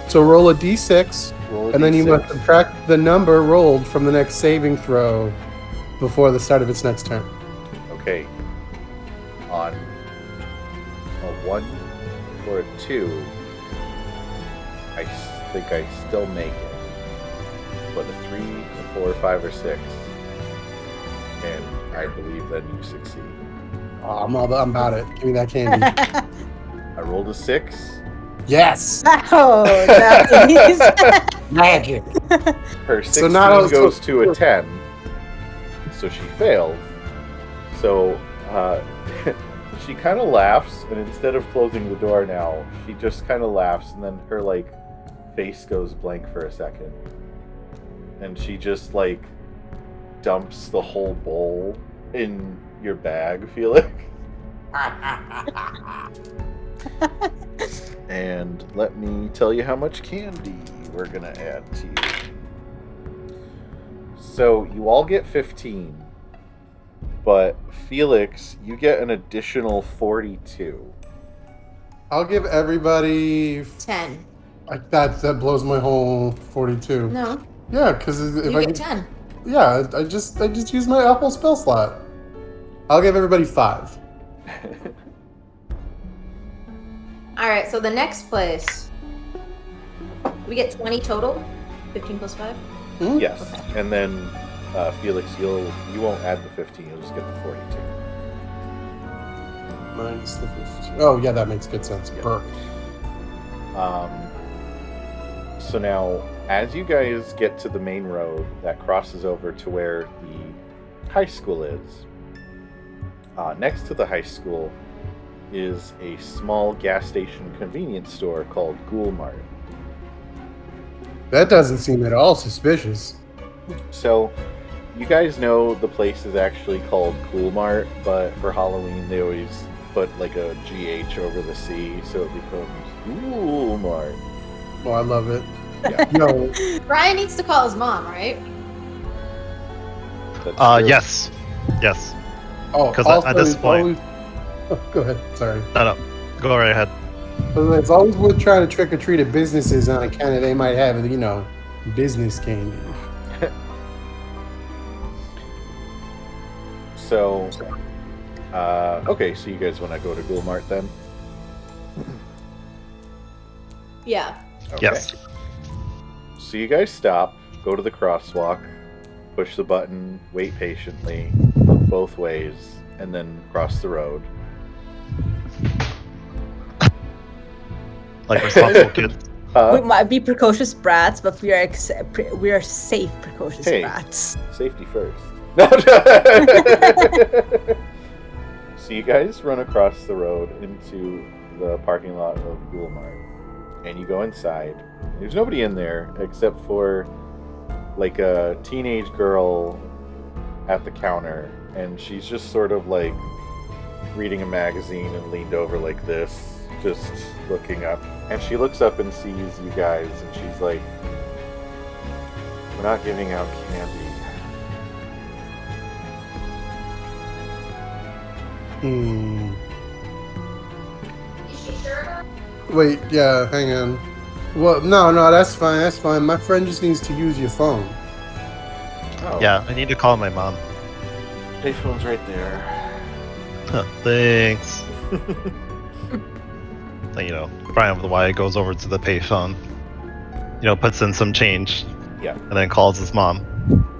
So roll a d6, Roll a and then you D6. must subtract the number rolled from the next saving throw before the start of its next turn. Okay. On a 1 or a 2, I think I still make it. But a 3, a 4, 5, or 6, and I believe then you succeed. Oh, I'm about it. Give me that candy. I rolled a 6. Yes. Oh, nice. Magic. Her 16 So now- goes to a 10, so she failed. So she kind of laughs, and instead of closing the door now, she just kind of laughs, and then her like face goes blank for a second, and she just like dumps the whole bowl in your bag, Felix. And let me tell you how much candy we're gonna add to you. So you all get 15, but Felix, you get an additional 42. I'll give everybody 10. like that blows my whole 42. No, Yeah, because if you I get 10. yeah, I just use my Apple spell slot. I'll give everybody 5. All right, so the next place, we get 20 total. 15 plus 5. Yes, and then Felix, you won't add the 15. You'll just get the 42. Minus the 50. Oh yeah, that makes good sense. Yeah. Burp. So now, as you guys get to the main road that crosses over to where the high school is, next to the high school is a small gas station convenience store called Ghoul Mart. That doesn't seem at all suspicious. So, you guys know the place is actually called Ghoul Mart, but for Halloween they always put like a GH over the C, so it becomes Ghoul Mart. Oh, I love it. Yeah. Yo, Brian needs to call his mom, right? That's true. Yes. Yes. oh, 'Cause also at this it's point- always... Oh, go ahead. Sorry. No. Go right ahead. It's always worth trying to trick or treat at businesses on account of they might have, business candy. So, okay, so you guys want to go to Ghoul Mart then? Yeah. Okay. Yes. So you guys stop, go to the crosswalk, push the button, wait patiently, look both ways, and then cross the road. Like responsible kids. We might be precocious brats, but we are safe precocious Hey. brats. Safety first. No. So you guys run across the road into the parking lot of Ghoul Mart, and you go inside. There's nobody in there except for like a teenage girl at the counter, and she's just sort of like reading a magazine and leaned over like this, just looking up. And she looks up and sees you guys, and she's like, "We're not giving out candy." Wait, yeah, hang on. Well, no, that's fine. My friend just needs to use your phone. Oh, Yeah, I need to call my mom. payphone's right there. Thanks. So, Brian with the Y goes over to the payphone, puts in some change, Yeah. and then calls his mom.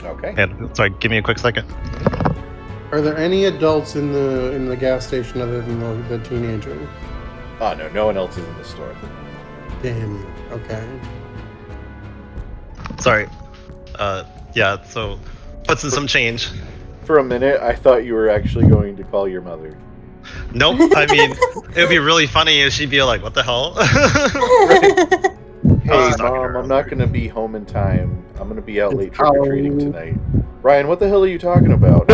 Okay. And sorry, give me a quick second. Are there any adults in the gas station other than the teenager? Oh no one else is in the store. Damn it. Okay. Sorry. Yeah, so puts in some change. For a minute, I thought you were actually going to call your mother. Nope. I mean, it would be really funny if she'd be like, "What the hell?" Hey, was talking to Mom, her I'm not earlier. going to be home in time. I'm going to be out It's late trick-or-treating Halloween. tonight. Brian, what the hell are you talking about?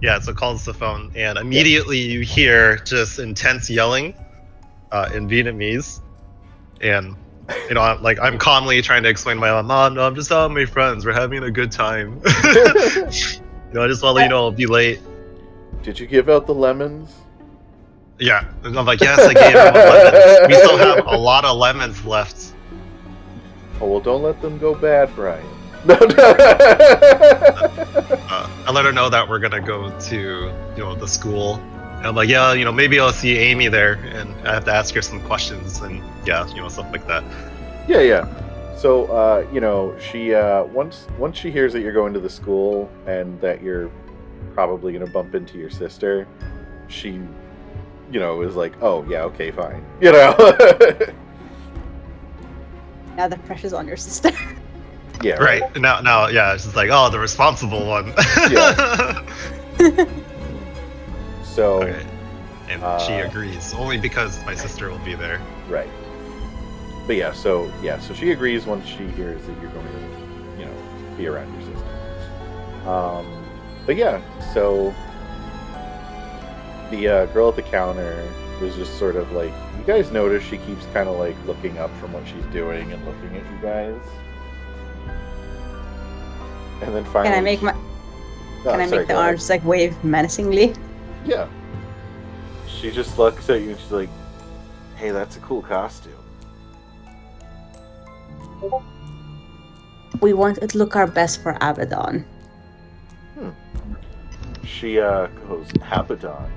Yeah, so it calls the phone, and immediately you hear just intense yelling in Vietnamese, and I'm calmly trying to explain to my mom, no, I'm just out with my friends. We're having a good time. I just want to let you know I'll be late. Did you give out the lemons? Yeah, and I'm like, yes, I gave him lemons. We still have a lot of lemons left. Oh, well, don't let them go bad, Brian. I let her know that we're gonna go to the school. And I'm like, yeah, maybe I'll see Amy there, and I have to ask her some questions and stuff like that. Yeah. So, she once she hears that you're going to the school and that you're probably gonna bump into your sister, she, is like, oh yeah, okay, fine. Now the pressure's on your sister. Yeah. Right. Now, yeah, it's just like, oh, the responsible one. Yeah. So. Okay. And she agrees, only because my sister will be there. Right. But so she agrees once she hears that you're going to, be around your sister. So the girl at the counter was just sort of like, you guys notice she keeps kind of like looking up from what she's doing and looking at you guys. And then finally, Can I make the arms like wave menacingly? Yeah. She just looks at you and she's like, hey, that's a cool costume. We want to look our best for Abaddon. She goes, Abaddon,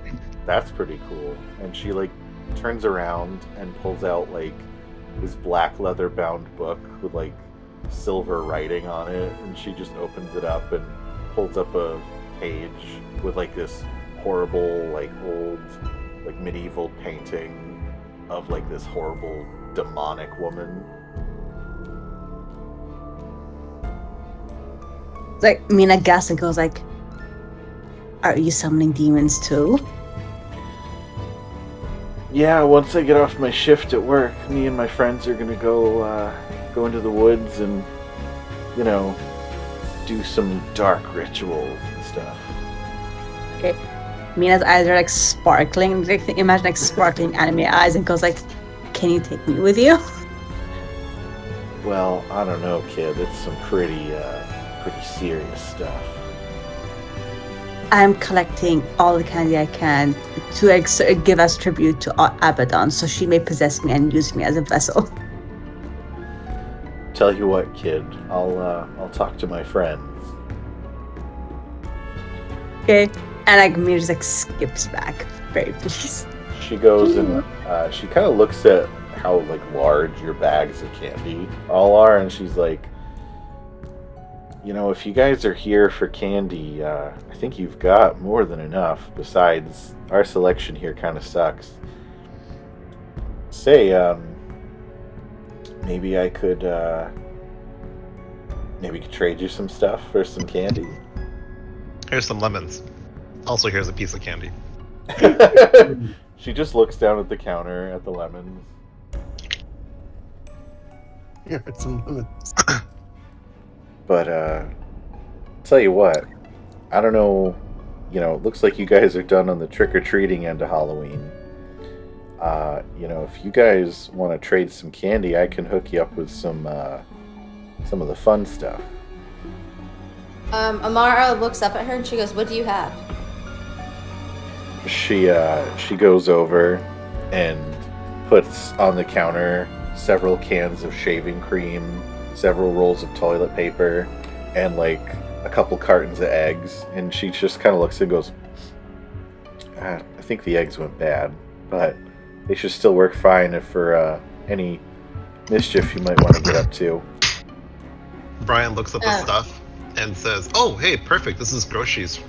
that's pretty cool. And she like turns around and pulls out like this black leather bound book with like silver writing on it, and she just opens it up and pulls up a page with like this horrible like old like medieval painting of like this horrible demonic woman. It's like Mina gasps and goes like, are you summoning demons too? Yeah, once I get off my shift at work, me and my friends are gonna go into the woods and, do some dark rituals and stuff. Okay. Mina's eyes are like sparkling. Like, imagine like sparkling anime eyes, and goes like, can you take me with you? Well, I don't know, kid. It's some pretty serious stuff. I'm collecting all the candy I can to give us tribute to Abaddon, so she may possess me and use me as a vessel. Tell you what, kid. I'll talk to my friends. Okay, and like Mina just like skips back, very pleased. She goes and she kind of looks at how like large your bags of candy all are, and she's like, if you guys are here for candy, I think you've got more than enough. Besides, our selection here kind of sucks. Say, maybe I could trade you some stuff for some candy. Here's some lemons. Also, here's a piece of candy. She just looks down at the counter at the lemons. Here, it's some lemons. But, tell you what, I don't know, it looks like you guys are done on the trick-or-treating end of Halloween. If you guys want to trade some candy, I can hook you up with some of the fun stuff. Amara looks up at her and she goes, what do you have? She goes over and puts on the counter several cans of shaving cream, several rolls of toilet paper, and like a couple cartons of eggs, and she just kind of looks and goes, I think the eggs went bad, but they should still work fine if for any mischief you might want to get up to. Brian looks up the stuff and says, oh, hey, perfect, this is groceries.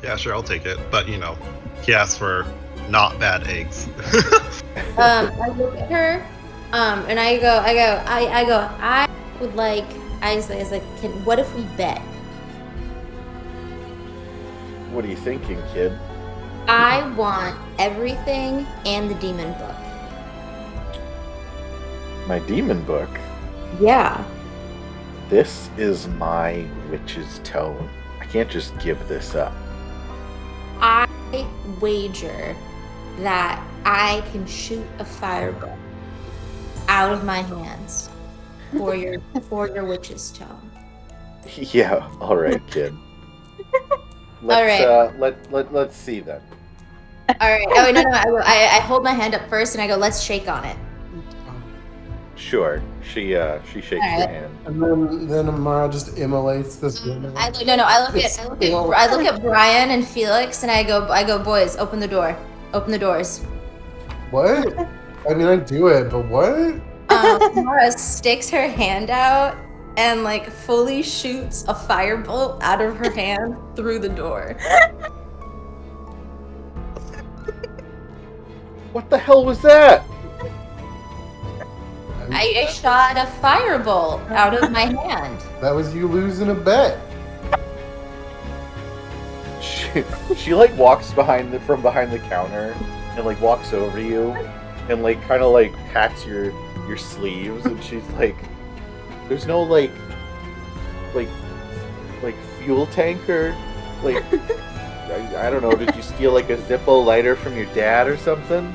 Yeah, sure, I'll take it. But, he asks for not bad eggs. I look at her, and I would like, I was like, what if we bet? What are you thinking, kid? I want everything and the demon book. My demon book. Yeah. This is my witch's tome. I can't just give this up. I wager that I can shoot a fireball out of my hands for your witch's tome. Yeah, all right, kid. Let's see then. All right. Oh no. I hold my hand up first and I go, let's shake on it. Sure. She shakes your hand. And then Amara just immolates this woman. I look at Brian and Felix and I go, boys, open the door. Open the doors. What? I mean, I do it, but what? Mara sticks her hand out and like fully shoots a firebolt out of her hand through the door. What the hell was that? I shot a firebolt out of my hand. That was you losing a bet. She like walks from behind the counter and like walks over to you and like kind of like pats your sleeves and she's like, "There's no like fuel tank or like I don't know. Did you steal like a Zippo lighter from your dad or something?"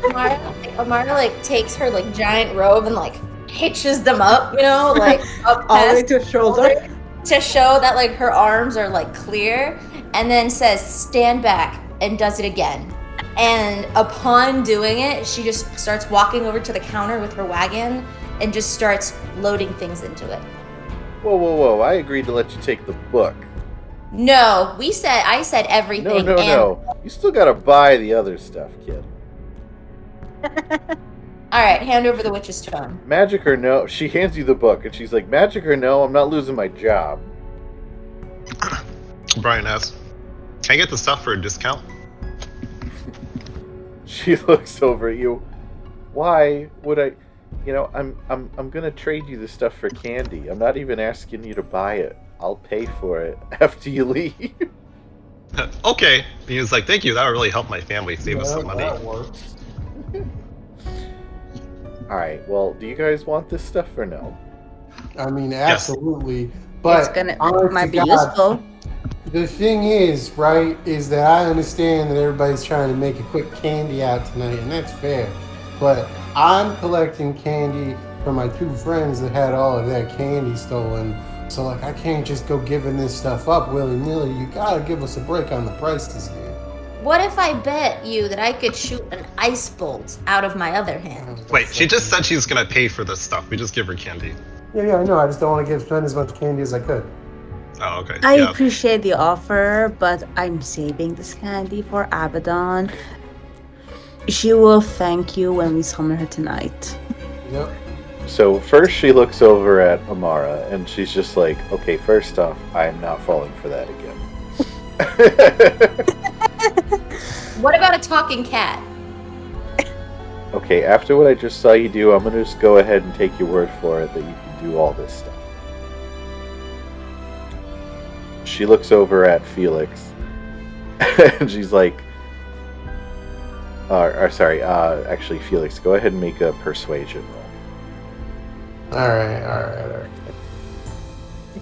Amara like takes her like giant robe and like hitches them up, like up All the way past to her shoulder. to show that like her arms are like clear, and then says stand back and does it again. And upon doing it, she just starts walking over to the counter with her wagon and just starts loading things into it. Whoa! I agreed to let you take the book. No, I said everything. No. You still gotta buy the other stuff, kid. All right, hand over the witch's tome. Magic or no? She hands you the book and she's like, "Magic or no? I'm not losing my job." Brian asks, "Can I get the stuff for a discount?" She looks over at you. "Why would I? I'm gonna trade you the stuff for candy. I'm not even asking you to buy it. I'll pay for it after you leave." Okay. He was like, "Thank you. That would really help my family save us some money." That works. Alright, well, do you guys want this stuff or no? I mean, absolutely. But might be useful. The thing is, right, is that I understand that everybody's trying to make a quick candy out tonight, and that's fair. But I'm collecting candy for my two friends that had all of their candy stolen. So, like, I can't just go giving this stuff up willy-nilly. You gotta give us a break on the prices here. What if I bet you that I could shoot an ice bolt out of my other hand? Wait, she just said she's gonna pay for this stuff. We just give her candy. Yeah, I know. I just don't want to spend as much candy as I could. Oh, okay. I yeah. appreciate the offer, but I'm saving this candy for Abaddon. She will thank you when we summon her tonight. Yep. So first she looks over at Amara and she's just like, "Okay, first off, I'm not falling for that again." What about a talking cat? Okay, after what I just saw you do, I'm gonna just go ahead and take your word for it that you can do all this stuff. She looks over at Felix and she's like, actually, Felix, go ahead and make a persuasion roll. All right.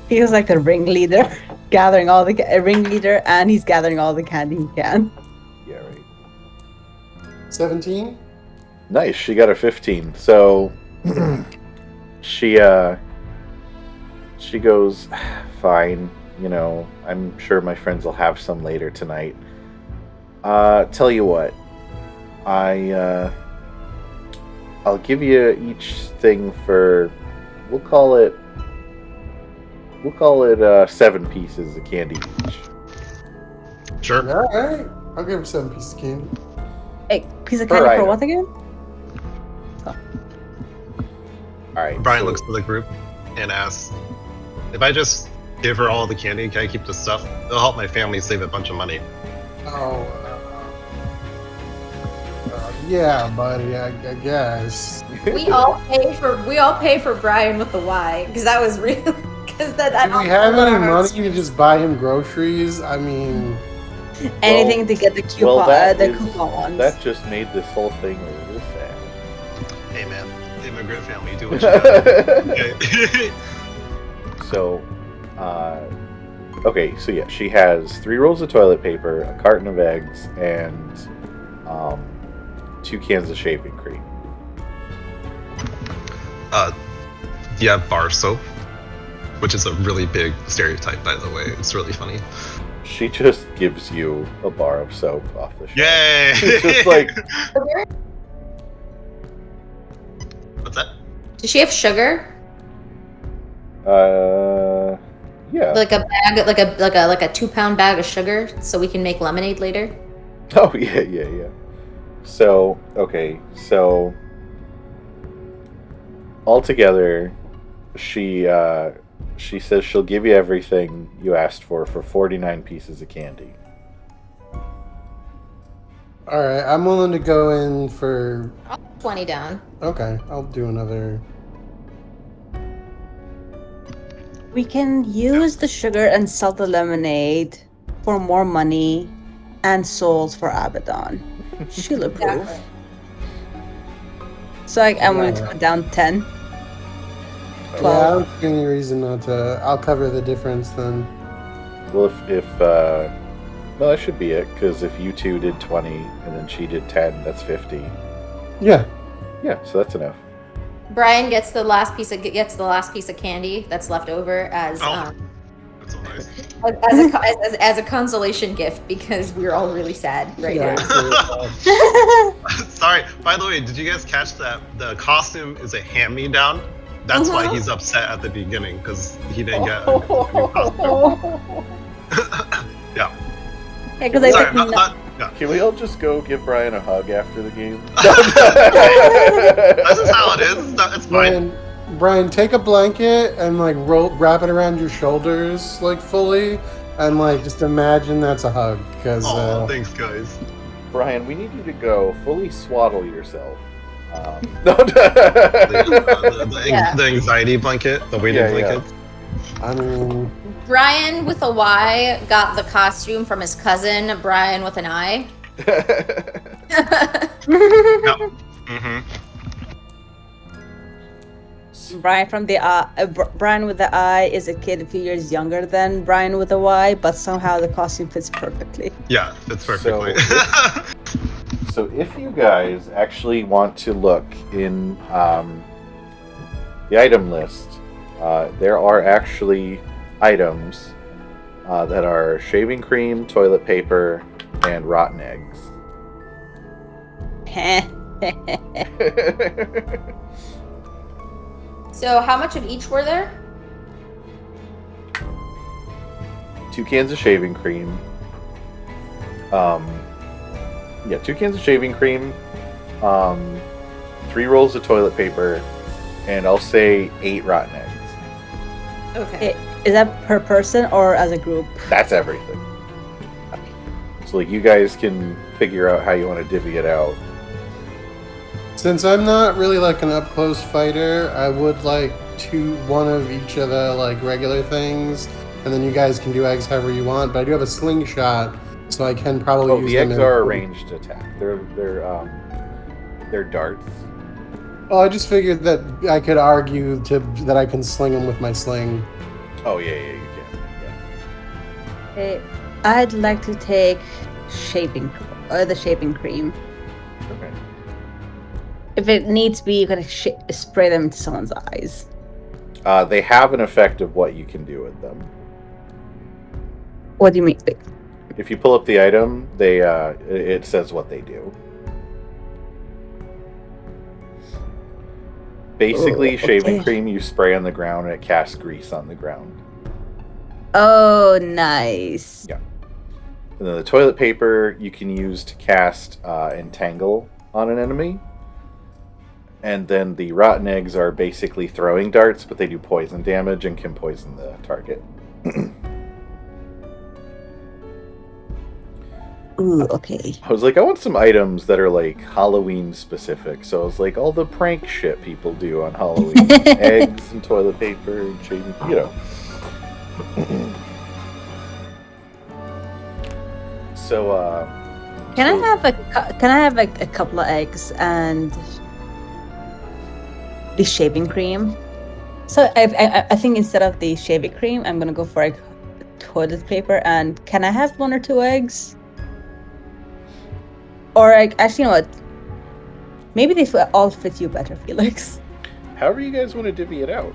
He was like a ringleader, gathering all the ringleader, and he's gathering all the candy he can. Yeah, right. 17? Nice, she got a 15. So she goes, "Fine, I'm sure my friends will have some later tonight. Tell you what, I'll give you each thing for, we'll call it 7 pieces of candy each." Sure. All right. I'll give her 7 pieces of candy. Hey, piece of candy for item. what again? All right. Brian so- looks to the group and asks, "If I just give her all the candy, can I keep the stuff? It'll help my family save a bunch of money." Oh. Yeah, buddy. I guess. We all pay for Brian with the Y because that was real. Because that. Do we have any money to just buy him groceries? I mean, Anything to get the coupon. Coupons. That just made this whole thing a little sad. Hey man, immigrant family, do what you do. So, okay, so yeah, she has 3 rolls of toilet paper, a carton of eggs, and 2 cans of shaving cream. Do you have bar soap? Which is a really big stereotype, by the way. It's really funny. She just gives you a bar of soap off the shelf. Yay! It's just like, What's that? Does she have sugar? yeah. Like a bag, like a 2-pound bag of sugar, so we can make lemonade later. Oh yeah. So okay, so altogether, she says she'll give you everything you asked for 49 pieces of candy. All right, I'm willing to go in for. I'll put 20 down. Okay, I'll do another. We can use the sugar and sell the lemonade for more money and souls for Abaddon. She'll approve. Exactly. So I'm going to put down 10. Yeah, I 12. don't see any reason not to. I'll cover the difference then. Well, if no, that should be it, because if you two did 20 and then she did 10, that's 50. Yeah. Yeah, so that's enough. Brian gets the last piece of candy that's left over as That's so nice. as a consolation gift because we're all really sad right Yeah, now. Sorry, by the way, did you guys catch that the costume is a hand-me-down? That's why he's upset at the beginning, because he didn't get a new costume. Yeah. Yeah, because I Sorry, think yeah. Can we all just go give Brian a hug after the game? This is how it is. It's fine. Brian, take a blanket and like wrap it around your shoulders like fully, and like just imagine that's a hug. Because Oh, thanks, guys. Brian, we need you to go fully swaddle yourself. The anxiety blanket, the weighted blanket. I mean, Brian with a Y got the costume from his cousin Brian with an I. Brian from the Brian with the I is a kid a few years younger than Brian with the Y, but somehow the costume fits perfectly. Yeah, fits perfectly. So if you guys actually want to look in the item list, there are actually items that are shaving cream, toilet paper, and rotten eggs. So how much of each were there? 2 cans of shaving cream. 2 cans of shaving cream, 3 rolls of toilet paper, and I'll say 8 rotten eggs. Okay. Is that per person or as a group? That's everything. So like you guys can figure out how you want to divvy it out. since I'm not really like an up close fighter, I would like one of each of the like regular things, and then you guys can do eggs however you want. But I do have a slingshot, so I can probably use the them eggs in- are a ranged attack. They're darts. Oh, I just figured that I could argue that I can sling them with my sling. Oh yeah, you can. Okay, I'd like to take the shaving cream. Yeah. Okay. If it needs be, you can spray them into someone's eyes. They have an effect of what you can do with them. What do you mean? If you pull up the item, it says what they do. Basically, shaving cream you spray on the ground and it casts grease on the ground. Oh, nice. Yeah. And then the toilet paper you can use to cast Entangle on an enemy. And then the rotten eggs are basically throwing darts, but they do poison damage and can poison the target. Ooh, okay. I was like, I want some items that are like Halloween specific. So I was like, all the prank shit people do on Halloween. Eggs and toilet paper and shaving, So, Can so- I have a couple of eggs and the shaving cream? So I think instead of the shaving cream, I'm gonna go for like toilet paper. And can I have 1 or 2 eggs? Or like, actually, you know what? Maybe they all fit you better, Felix. however you guys want to divvy it out.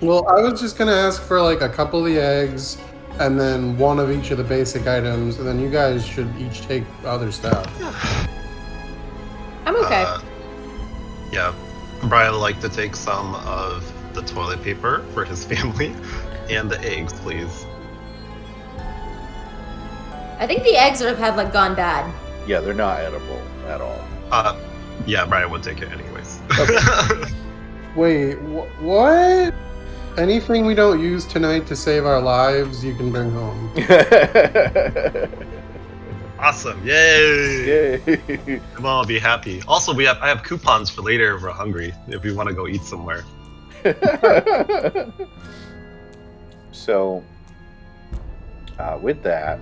Well, I was just gonna ask for like a couple of the eggs, and then 1 of each of the basic items, and then you guys should each take other stuff. I'm okay. Yeah, Brian would like to take some of the toilet paper for his family, and the eggs, please. I think the eggs have like gone bad. Yeah, they're not edible at all. Yeah, Brian would take it anyways. Wait, what? Anything we don't use tonight to save our lives, you can bring home. Awesome! Yay! Yay! Come on, I'll be happy. Also, I have coupons for later if we're hungry. If we want to go eat somewhere. So, with that,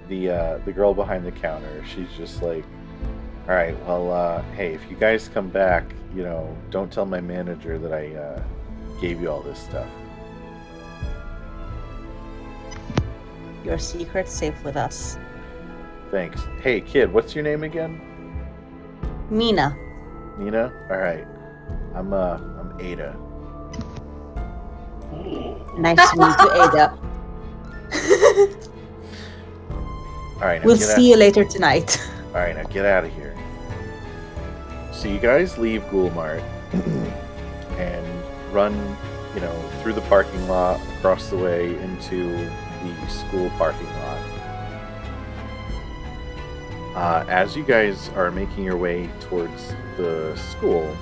the girl behind the counter, she's just like, all right, well, hey, if you guys come back, don't tell my manager that I gave you all this stuff. Your secret's safe with us. Thanks. Hey, kid, what's your name again? Mina. Nina? All right. I'm Ada. Nice to meet you, Ada. All right. Now We'll get see you later tonight. All right, now get out of here. So you guys leave Ghoul Mart and run, through the parking lot, across the way into the school parking lot. As you guys are making your way towards the school,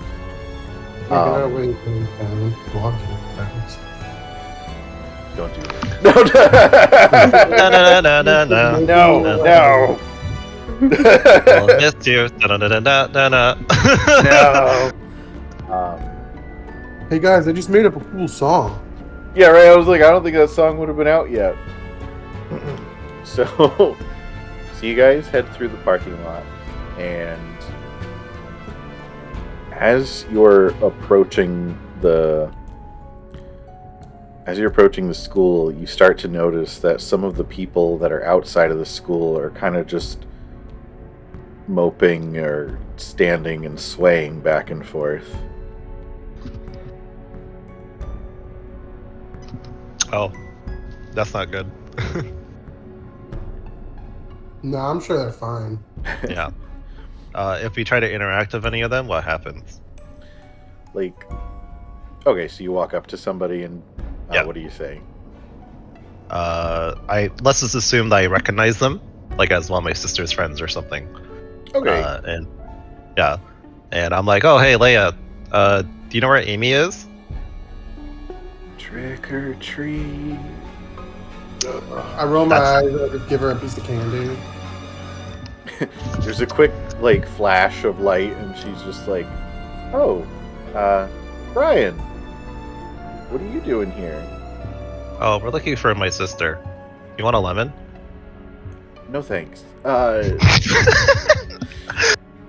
Making our way down, walking fast. don't do that. No. No. I'll miss you. No. Hey guys, I just made up a cool song. Yeah, right. I was like, I don't think that song would have been out yet. So you guys head through the parking lot, and as you're approaching the school, you start to notice that some of the people that are outside of the school are kind of just moping or standing and swaying back and forth. Oh, that's not good. No, I'm sure they're fine. Yeah. If we try to interact with any of them, what happens? Okay, so you walk up to somebody and Yeah. what do you say? Let's just assume that I recognize them, like as one of my sister's friends or something. Okay. And I'm like, oh hey Leia, do you know where Amy is? Trick or treat. I roll my eyes, I just give her a piece of candy. There's a quick flash of light, and she's just like, "Oh, Brian, what are you doing here?" Oh, we're looking for my sister. You want a lemon? No thanks.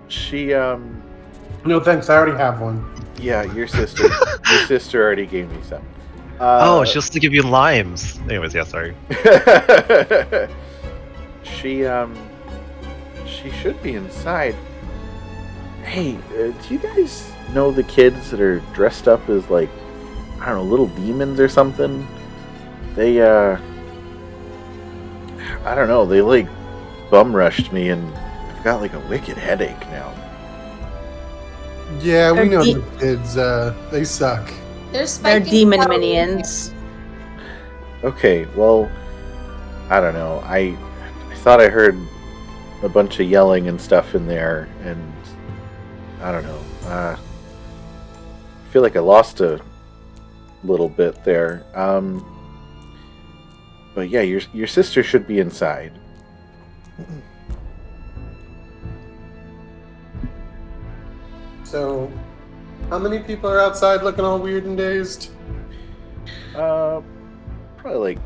She No thanks, I already have one. yeah, your sister already gave me some. Oh, she wants to give you limes. Anyways, yeah, sorry. She should be inside. Hey, do you guys know the kids that are dressed up as I don't know, little demons or something? They I don't know, they bum rushed me and I've got a wicked headache now. Yeah, we They're know de- the kids, they suck. They're They're spiking demon Halloween. minions. Okay, well, I don't know. I thought I heard a bunch of yelling and stuff in there, and I don't know. I feel like I lost a little bit there. But yeah, your sister should be inside. So, how many people are outside looking all weird and dazed? Probably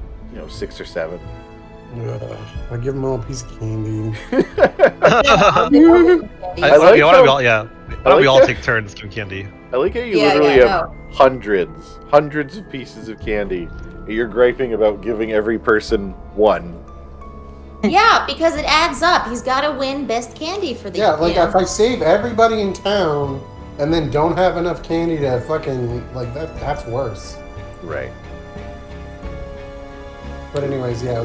6 or 7. I give them all a piece of candy. I'll give all the candy. I like why don't we how- all, yeah. Why I don't we like all how- take turns giving candy? I like how you Yeah, literally yeah, have hundreds of pieces of candy. You're griping about giving every person one. Yeah, because it adds up. He's got to win best candy for the Yeah, like year. if I save everybody in town and then don't have enough candy to fucking like that's worse. Right. But anyways, yeah,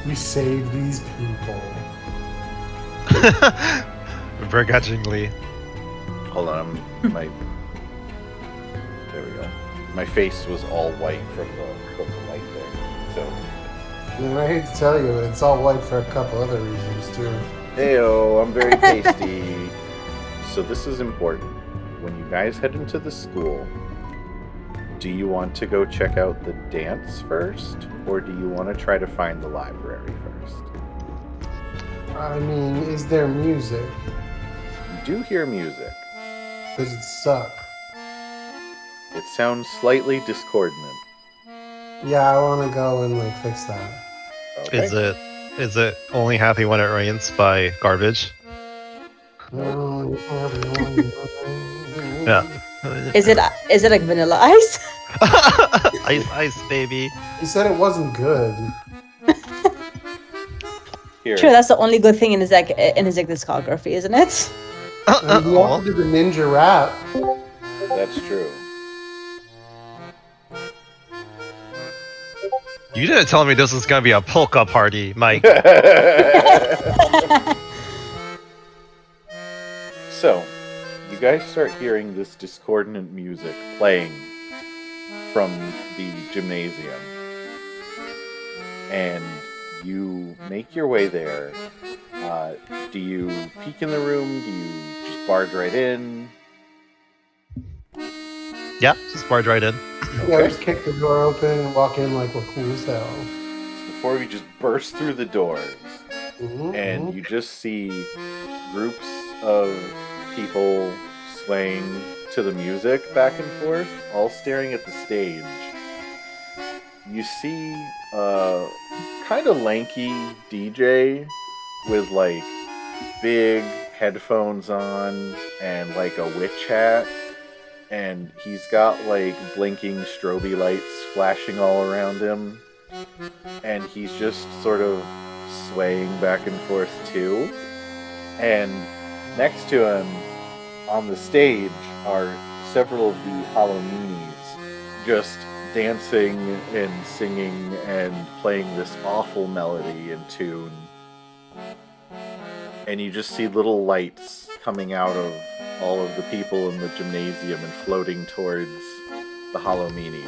we saved these people. Begrudgingly. Hold on, my there we go. My face was all white from the light there. So, And I hate to tell you, it's all white for a couple other reasons too. heyo, I'm very tasty. So this is important. When you guys head into the school, do you want to go check out the dance first, or do you want to try to find the library first? I mean, is there music? You do hear music. Does it suck? It sounds slightly discordant. Yeah, I want to go and like fix that. Okay. Is it only happy when it rains by Garbage? Yeah. Is it like Vanilla Ice? Ice, baby. He said it wasn't good. Here. True, that's the only good thing in his discography, isn't it? And he also did the ninja rap. That's true. You didn't tell me this was gonna be a polka party, Mike. So, you guys start hearing this discordant music playing from the gymnasium. And you make your way there. Do you peek in the room? Do you just barge right in? Yeah, just barge right in. Yeah, just kick the door open and walk in like we're cool as hell. Before we just burst through the doors, Mhm, and mhm. you just see groups of people swaying to the music back and forth, all staring at the stage. You see a kind of lanky DJ with like big headphones on and like a witch hat, and he's got like blinking strobe lights flashing all around him, and he's just sort of swaying back and forth too. And next to him on the stage are several of the Halloweenies just dancing and singing and playing this awful melody in tune. And you just see little lights coming out of all of the people in the gymnasium and floating towards the Halloweenies.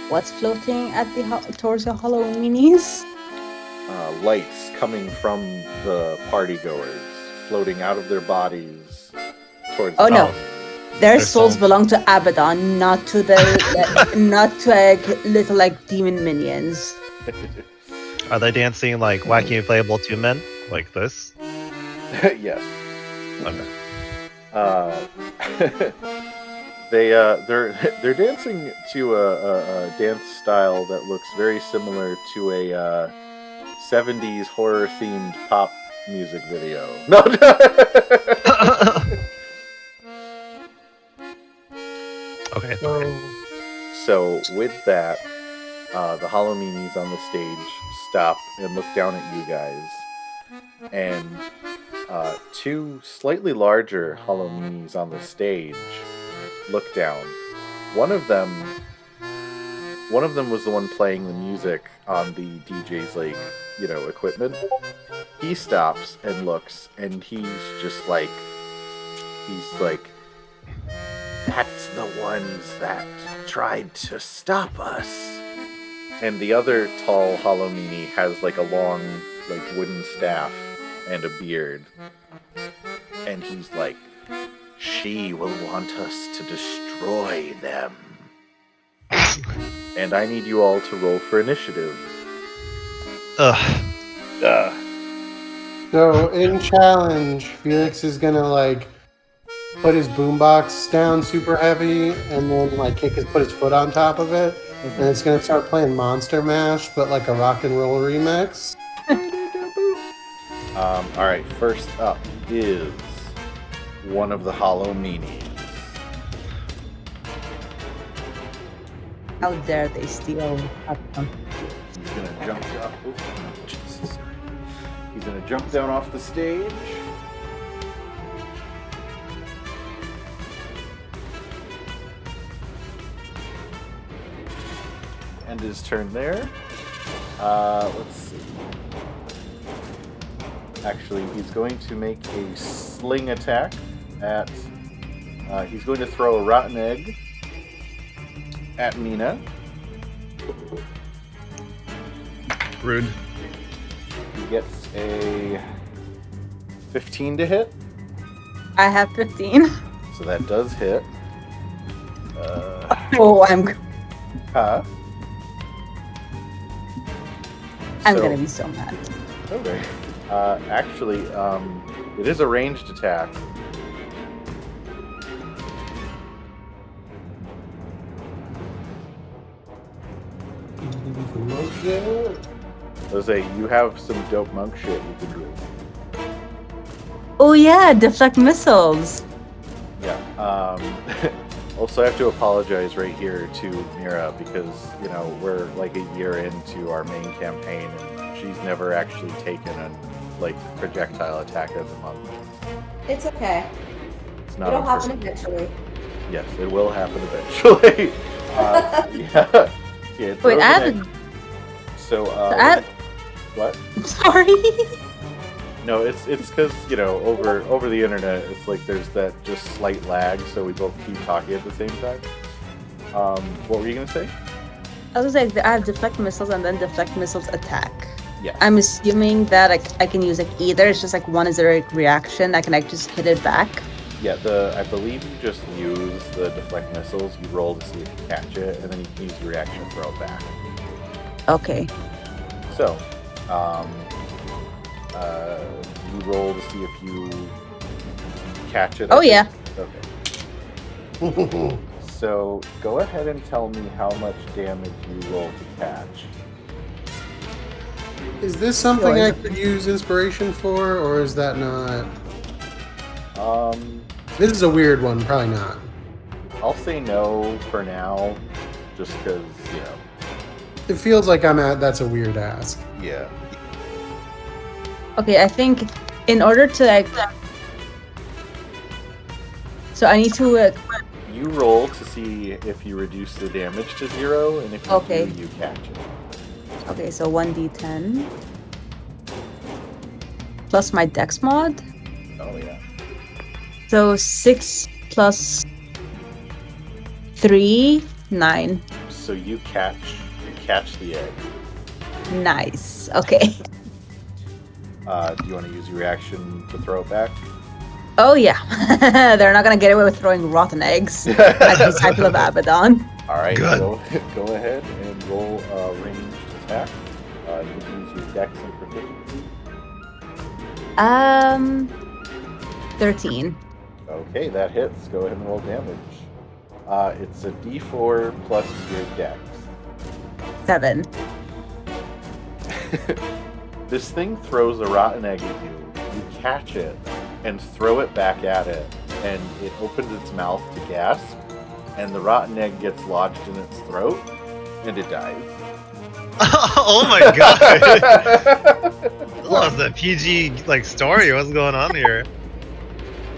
What's floating at towards the Halloweenies? Lights coming from the partygoers, floating out of their bodies towards Oh, the no. Halloweenies. Their There's souls some- belong to Abaddon, not to the not to like little like demon minions. Are they dancing like wacky inflatable two men? Like this? Yes. Okay. They're dancing to a dance style that looks very similar to a 70s horror themed pop music video. No. Okay. So with that, the Halloweenies on the stage stop and look down at you guys, and two slightly larger Halloweenies on the stage look down. One of them was the one playing the music on the DJ's equipment. He stops and looks, and he's like, that's the ones that tried to stop us. And the other tall Halloweenie has like a long wooden staff and a beard. And he's like, she will want us to destroy them. And I need you all to roll for initiative. Ugh. So in challenge, Felix is gonna put his boombox down super heavy and then put his foot on top of it and it's gonna start playing Monster Mash, but like a rock and roll remix. All right. First up is one of the hollow meanies. How dare they steal? He's gonna jump up. Oh, Jesus. He's gonna jump down off the stage. End his turn there. Let's see. Actually, he's going to make a sling attack at. He's going to throw a rotten egg at Mina. Rude. He gets a 15 to hit, I have 15. so that does hit. Oh, I'm Huh? I'm So- gonna be so mad. Okay. Actually, it is a ranged attack. Jose, you have some dope monk shit you can do. Oh yeah, deflect missiles. Yeah. Also, I have to apologize right here to Mira because, you know, we're like a year into our main campaign and she's never actually taken a like projectile attack as a monk. It's okay. It's not It'll on happen purpose. eventually. Yes, it will happen eventually. Yeah. Yeah, Wait, I have egg. So, what? Sorry. No, it's because, you know, over the internet, it's like there's that just slight lag, so we both keep talking at the same time. What were you gonna say? I was like, I have deflect missiles and then deflect missiles attack. Yeah. I'm assuming that I can use like either. It's just like one is a reaction. I can like just hit it back. Yeah, I believe you just use the deflect missiles. You roll to see if you catch it, and then you can use the reaction to throw it back. Okay. So, you roll to see if you catch it. Oh yeah. Okay. So, go ahead and tell me how much damage you roll to catch. Is this something I could use inspiration for, or is that not? This is a weird one. Probably not. I'll say no for now, just because, you know. It feels like that's a weird ask. Yeah. Okay, I think in order to like, so I need to. You roll to see if you reduce the damage to 0, and if you Okay. do, you catch it. Okay, so 1d10 plus my dex mod. Oh yeah. So 6 plus 3, 9. So you catch the egg. Nice. Okay. Do you want to use your reaction to throw it back? Oh yeah. They're not gonna get away with throwing rotten eggs at the disciple of Abaddon. All right. Good. Go ahead and roll a ranged attack. You can use your dex and proficiency. 13. Okay, that hits. Go ahead and roll damage. It's a D4 plus your dex. 7. This thing throws a rotten egg at you. You catch it and throw it back at it, and it opens its mouth to gasp, and the rotten egg gets lodged in its throat, and it dies. Oh my god! That was a PG story. What's going on here?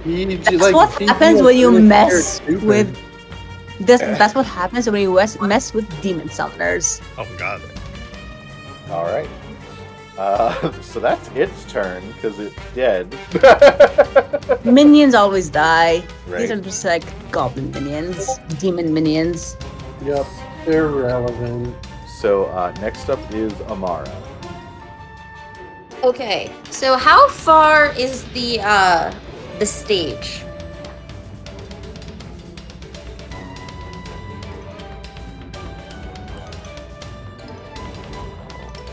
That's what happens when you mess with. That's what happens when you mess with demon summoners. Oh god. All right. So that's its turn because it's dead. Minions always die. Right. These are just like goblin minions, demon minions. Yep, they're relevant. So next up is Amara. Okay, so how far is the stage?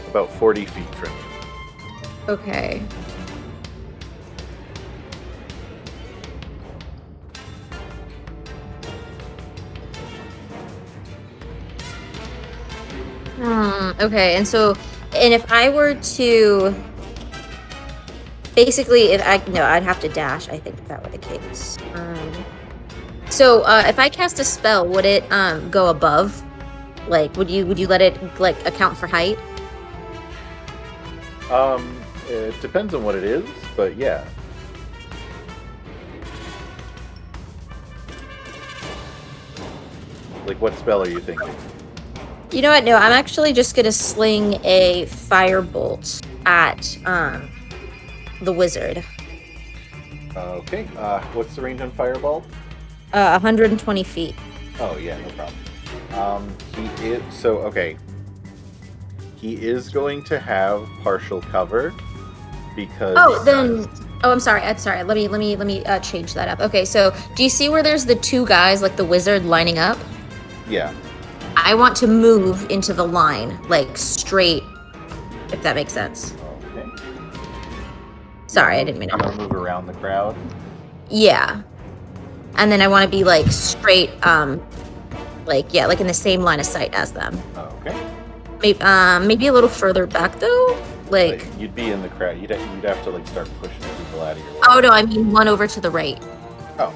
About 40 feet from you. Okay. Okay, and if I were to, basically, I'd have to dash. I think if that were the case. So if I cast a spell, would it go above? Like, would you let it like account for height? It depends on what it is, but yeah. Like, what spell are you thinking? You know what? No, I'm actually just gonna sling a firebolt at the wizard. Okay. What's the range on Fireball? 120 feet. Oh yeah, no problem. Okay. He is going to have partial cover because. Oh, I'm sorry. Let me change that up. Okay, so do you see where there's the two guys, like the wizard, lining up? Yeah. I want to move into the line, like straight, if that makes sense. Okay. Sorry, I didn't mean I'm to. gonna move around the crowd. Yeah. And then I want to be like straight, like in the same line of sight as them. Okay. Maybe a little further back though. Like you'd be in the crowd. You'd have to like start pushing people out of your way. Oh no, I mean one over to the right. Oh.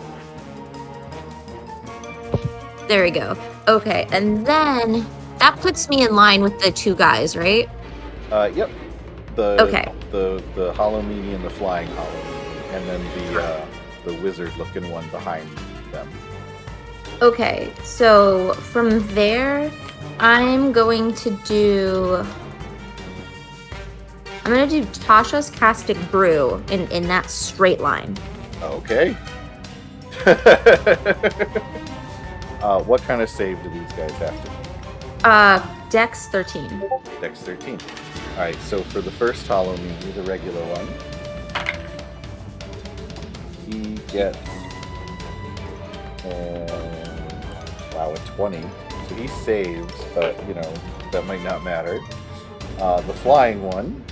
There we go. Okay, and then that puts me in line with the two guys, right? Yep. Okay. The hollow meanie and the flying hollow meanie, and then the wizard-looking one behind them. Okay, so from there, I'm going to do Tasha's Castic Brew in that straight line. Okay. What kind of save do these guys have to make? Dex 13. Dex 13. Alright, so for the first hollow meanie, the regular one, he gets a 20. So he saves, but that might not matter. The flying one,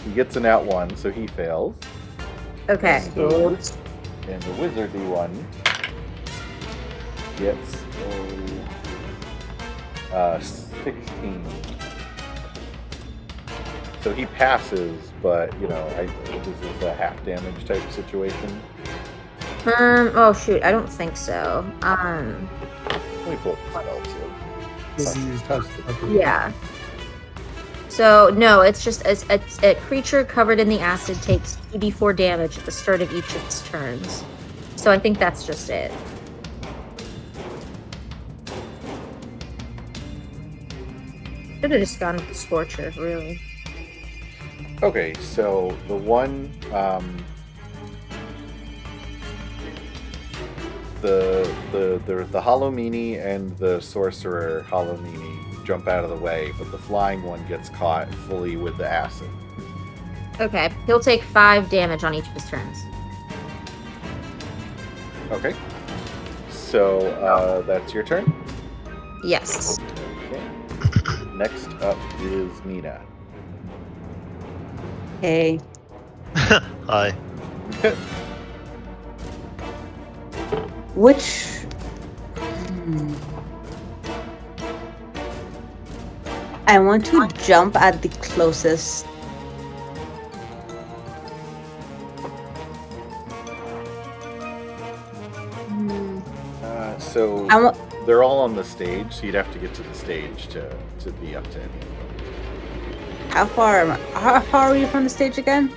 he gets a nat 1, so he fails. Okay. And the wizardy one gets 16. So he passes, but this is a half damage type situation. Oh shoot, I don't think so. Let me pull up the spell too. Yeah. So no, it's just a creature covered in the acid takes 2d4 damage at the start of each of its turns. So I think that's just it. Should have just gone with the Scorcher, really. Okay, so the one, the Hollow Meanie and the Sorcerer Hollow Meanie jump out of the way, but the flying one gets caught fully with the acid. Okay, he'll take 5 damage on each of his turns. Okay, so that's your turn? Yes. Okay. Next up is Mina. Hey. Hi. Which... I want to jump at the closest. So they're all on the stage, so you'd have to get to the stage to be up to any of them. How far are you from the stage again?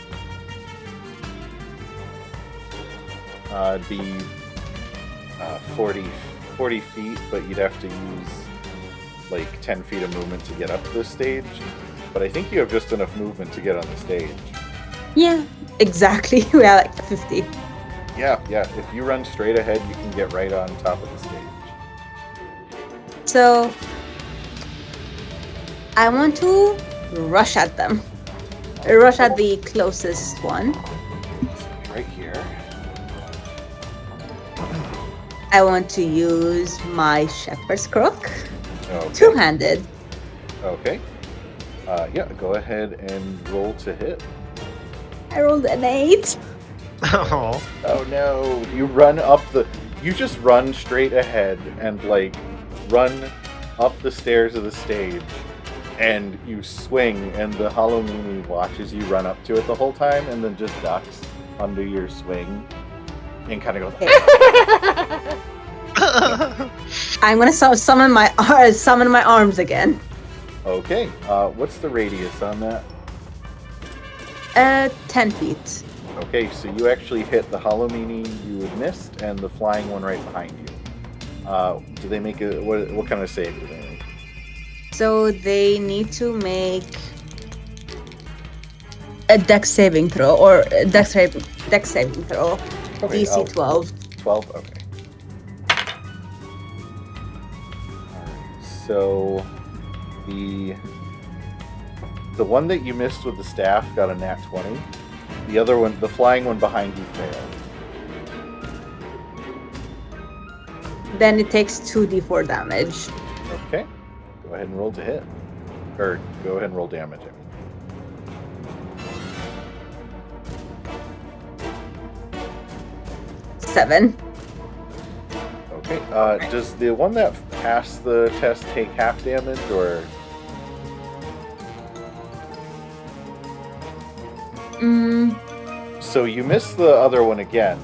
It'd be 40 feet, but you'd have to use like 10 feet of movement to get up to the stage. But I think you have just enough movement to get on the stage. Yeah, exactly. We are like 50. Yeah. If you run straight ahead, you can get right on top of the stage. So, I want to rush at them. Rush at the closest one. Right here. I want to use my Shepherd's Crook. Okay. Two-handed. Okay. Yeah, go ahead and roll to hit. I rolled an 8. Oh. Oh no, you just run straight ahead and run up the stairs of the stage, and you swing, and the Hollow Meanie watches you run up to it the whole time, and then just ducks under your swing, and kind of goes. I'm gonna summon my arms again. Okay. What's the radius on that? 10 feet. Okay, so you actually hit the Hollow Meanie you had missed, and the flying one right behind you. Do they make a what kind of save do they make? So they need to make a dex saving throw or a dex saving throw. Okay, DC 12. 12. Okay. Alright, so the one that you missed with the staff got a nat 20. The other one, the flying one behind you, failed. Then it takes 2d4 damage. Okay. Go ahead and roll to hit. Or go ahead and roll damage. I mean. 7. Okay. Does the one that passed the test take half damage, or? So you miss the other one again,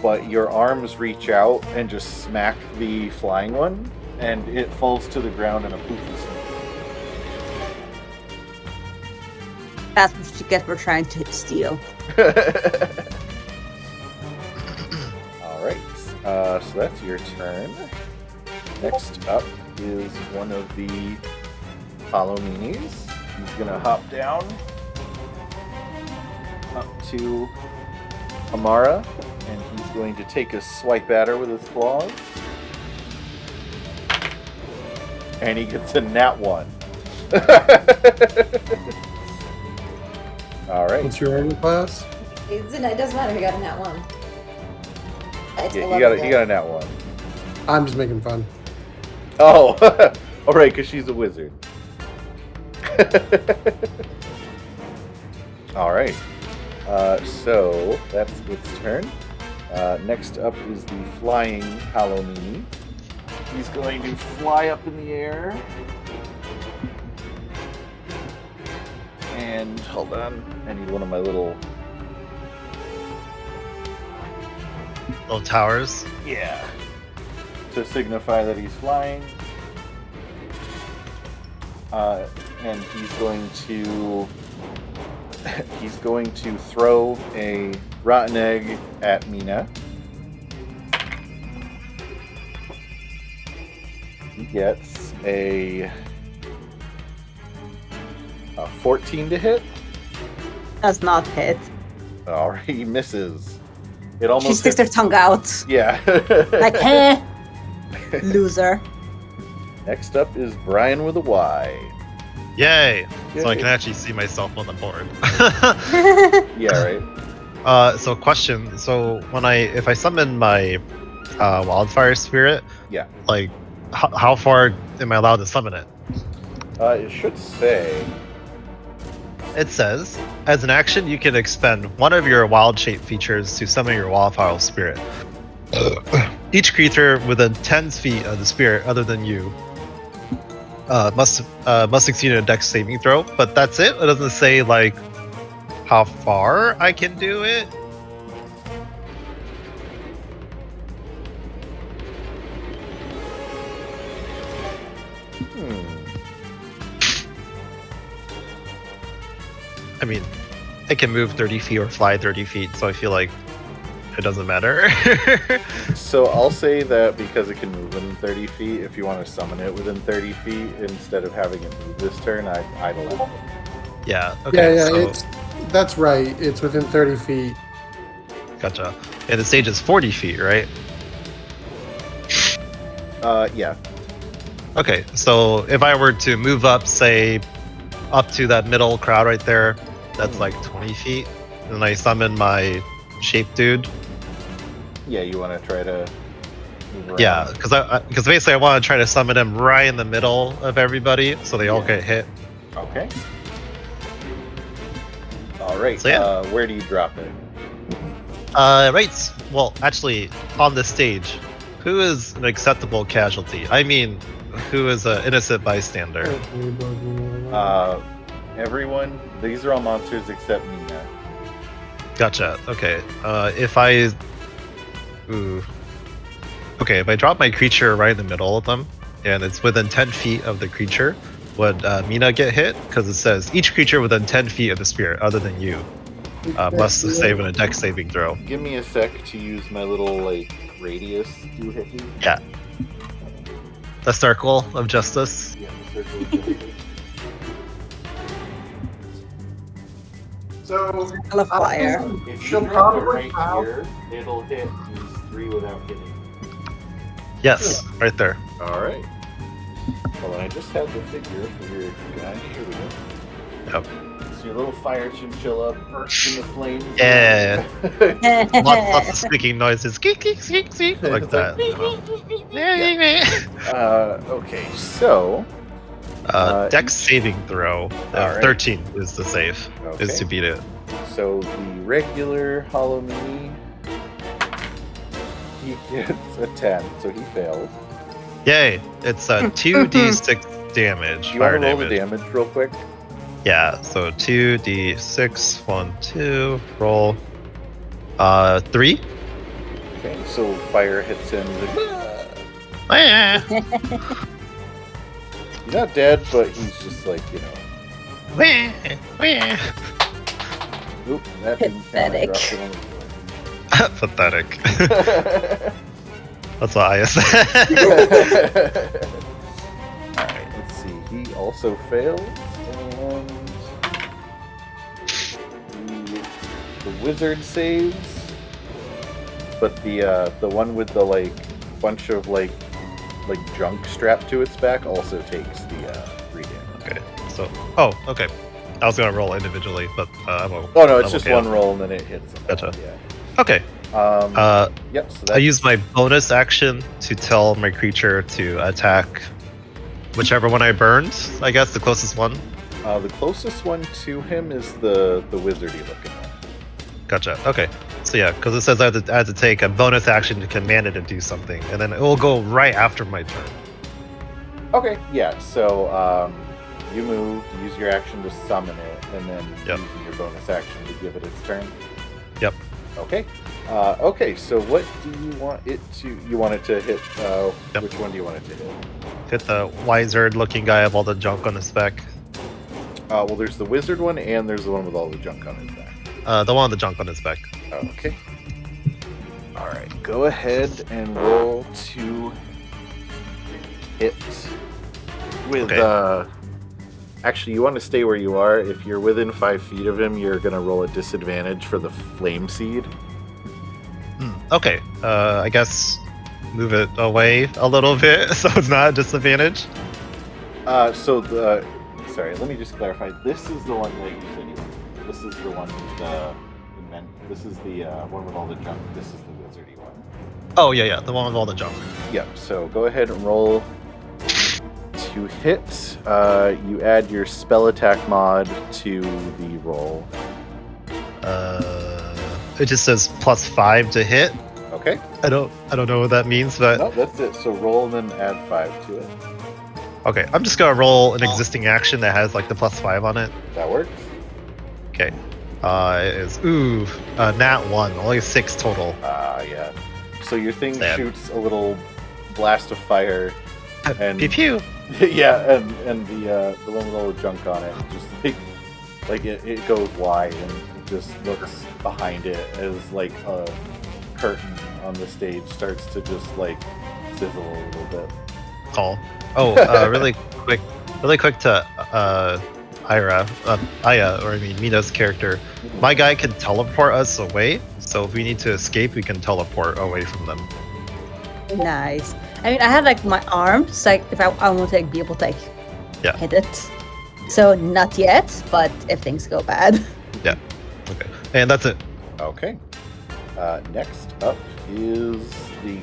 but your arms reach out and just smack the flying one, and it falls to the ground in a poof of smoke. That's what you get for trying to steal. Alright, so that's your turn. Next up is one of the Hollow Meanies. He's gonna hop down up to Amara, and he's going to take a swipe at her with his claws. And he gets a nat 1. Alright. What's your armor class? It doesn't matter. He got a nat 1. It's Yeah, 11 he got a nat 1. I'm just making fun. Oh, alright, because she's a wizard. Alright. So, that's its turn. Next up is the flying Hollow Meanie. He's going to fly up in the air. And, hold on, I need one of my little towers. Yeah. To signify that he's flying. And he's going to throw a rotten egg at Mina. He gets a 14 to hit. Does not hit. Alright, he misses. It almost She sticks her hits. tongue out. Yeah. Like, heh. Loser. Next up is Brian with a Y. Yay! So I Yay. can actually see myself on the board. Yeah, right. So question. So if I summon my wildfire spirit, Yeah. like how far am I allowed to summon it? It should say. It says, as an action, you can expend one of your wild shape features to summon your wildfire spirit. Each creature within 10 feet of the spirit, other than you, must succeed in a dex saving throw. But that's it. It doesn't say like how far I can do it. I mean, it can move 30 feet or fly 30 feet, so I feel like it doesn't matter. So I'll say that because it can move within 30 feet, if you want to summon it within 30 feet instead of having it move this turn, I'd allow it. Yeah, okay. Yeah, so, that's right. It's within 30 feet. Gotcha. And the stage is 40 feet, right? Yeah. Okay, so if I were to move up, say, up to that middle crowd right there, that's like 20 feet, and I summon my shape dude. Yeah, you want to try to move around. Yeah, because basically I want to try to summon him right in the middle of everybody, so they all get hit. Okay. All right. So, yeah. Where do you drop it? Right. Well, actually, on the stage, who is an acceptable casualty? I mean, who is an innocent bystander? Everyone. These are all monsters except Mina. Gotcha. Okay. If I, okay, if I drop my creature right in the middle of them, and it's within 10 feet of the creature, would Mina get hit? Because it says each creature within 10 feet of the spirit, other than you, must save in a dex saving throw. Give me a sec to use my little radius to hit you. Yeah. The circle of justice. Yeah, the circle of justice. So Fire. If she'll you drop it probably right foul. here, it'll hit these 3 without hitting. Yes, right there. All right. Well, I just had the figure for your guy. Here we go. Yep. So your little fire chinchilla bursts into flames. Yeah. Lots of squeaking noises. Squeak, squeak, squeak, squeak, like that. Okay, so Dex saving throw. Alright. 13 is the save. Is Okay. to beat it. So the regular Hollow Mini, he gets a 10, so he fails. Yay! It's a 2d6 damage. You Fire want to roll the damage. damage real quick? Yeah. So 2d6. 1, 2. Roll. 3. Okay, so fire hits him. He's like, Ah! he's not dead, but he's just Wah, wah. oop, that didn't count. I Pathetic. dropped it on the floor. Pathetic. That's what I said. Alright, let's see. He also fails. And the wizard saves. But the one with the bunch of junk strapped to its back also takes the 3 damage. Okay. So. Oh. Okay. I was gonna roll individually, but I won't. Oh no, it's I'm just okay. one roll and then it hits him. Gotcha. Yeah. Okay. Yep. So that's, I use my bonus action to tell my creature to attack whichever one I burned. I guess the closest one. the closest one to him is the wizardy looking one. Gotcha. Okay. So yeah, because it says I have to take a bonus action to command it to do something, and then it will go right after my turn. Okay, yeah, so you move, use your action to summon it, and then Yep. using your bonus action to give it its turn. Yep. Okay. Okay, so what do you want it to... You want it to hit... Yep. Which one do you want it to hit? Hit the wizard-looking guy of all the junk on his back. Well, there's the wizard one, and there's the one with all the junk on his back. The one with the junk on his back. Okay. Alright, go ahead and roll to hit with, Okay. Actually, you want to stay where you are. If you're within 5 feet of him, you're going to roll a disadvantage for the flame seed. Okay. I guess move it away a little bit so it's not a disadvantage. Sorry, let me just clarify. This is the one that you said you wanted. This is the one with the This is the one with all the junk. This is the wizardy one. Oh yeah, the one with all the junk. Yep. So go ahead and roll to hit. You add your spell attack mod to the roll. It just says +5 to hit. Okay. I don't know what that means, but No, that's it. So roll and then add 5 to it. okay. I'm just gonna roll an existing action that has like the +5 on it. That works. Okay. It is nat 1, only 6 total. Yeah. So your thing Sad. shoots a little blast of fire, and Pew pew. yeah, and the one with all the junk on it, just like it goes wide, and it just looks behind it as like a curtain on the stage starts to just like sizzle a little bit. Call. Oh, really quick to Mina's character. My guy can teleport us away, so if we need to escape, we can teleport away from them. Nice. I mean, I have like my arms, like if I want to like, be able to Yeah. hit it. So not yet, but if things go bad. Yeah. Okay. And that's it. Okay. Next up is the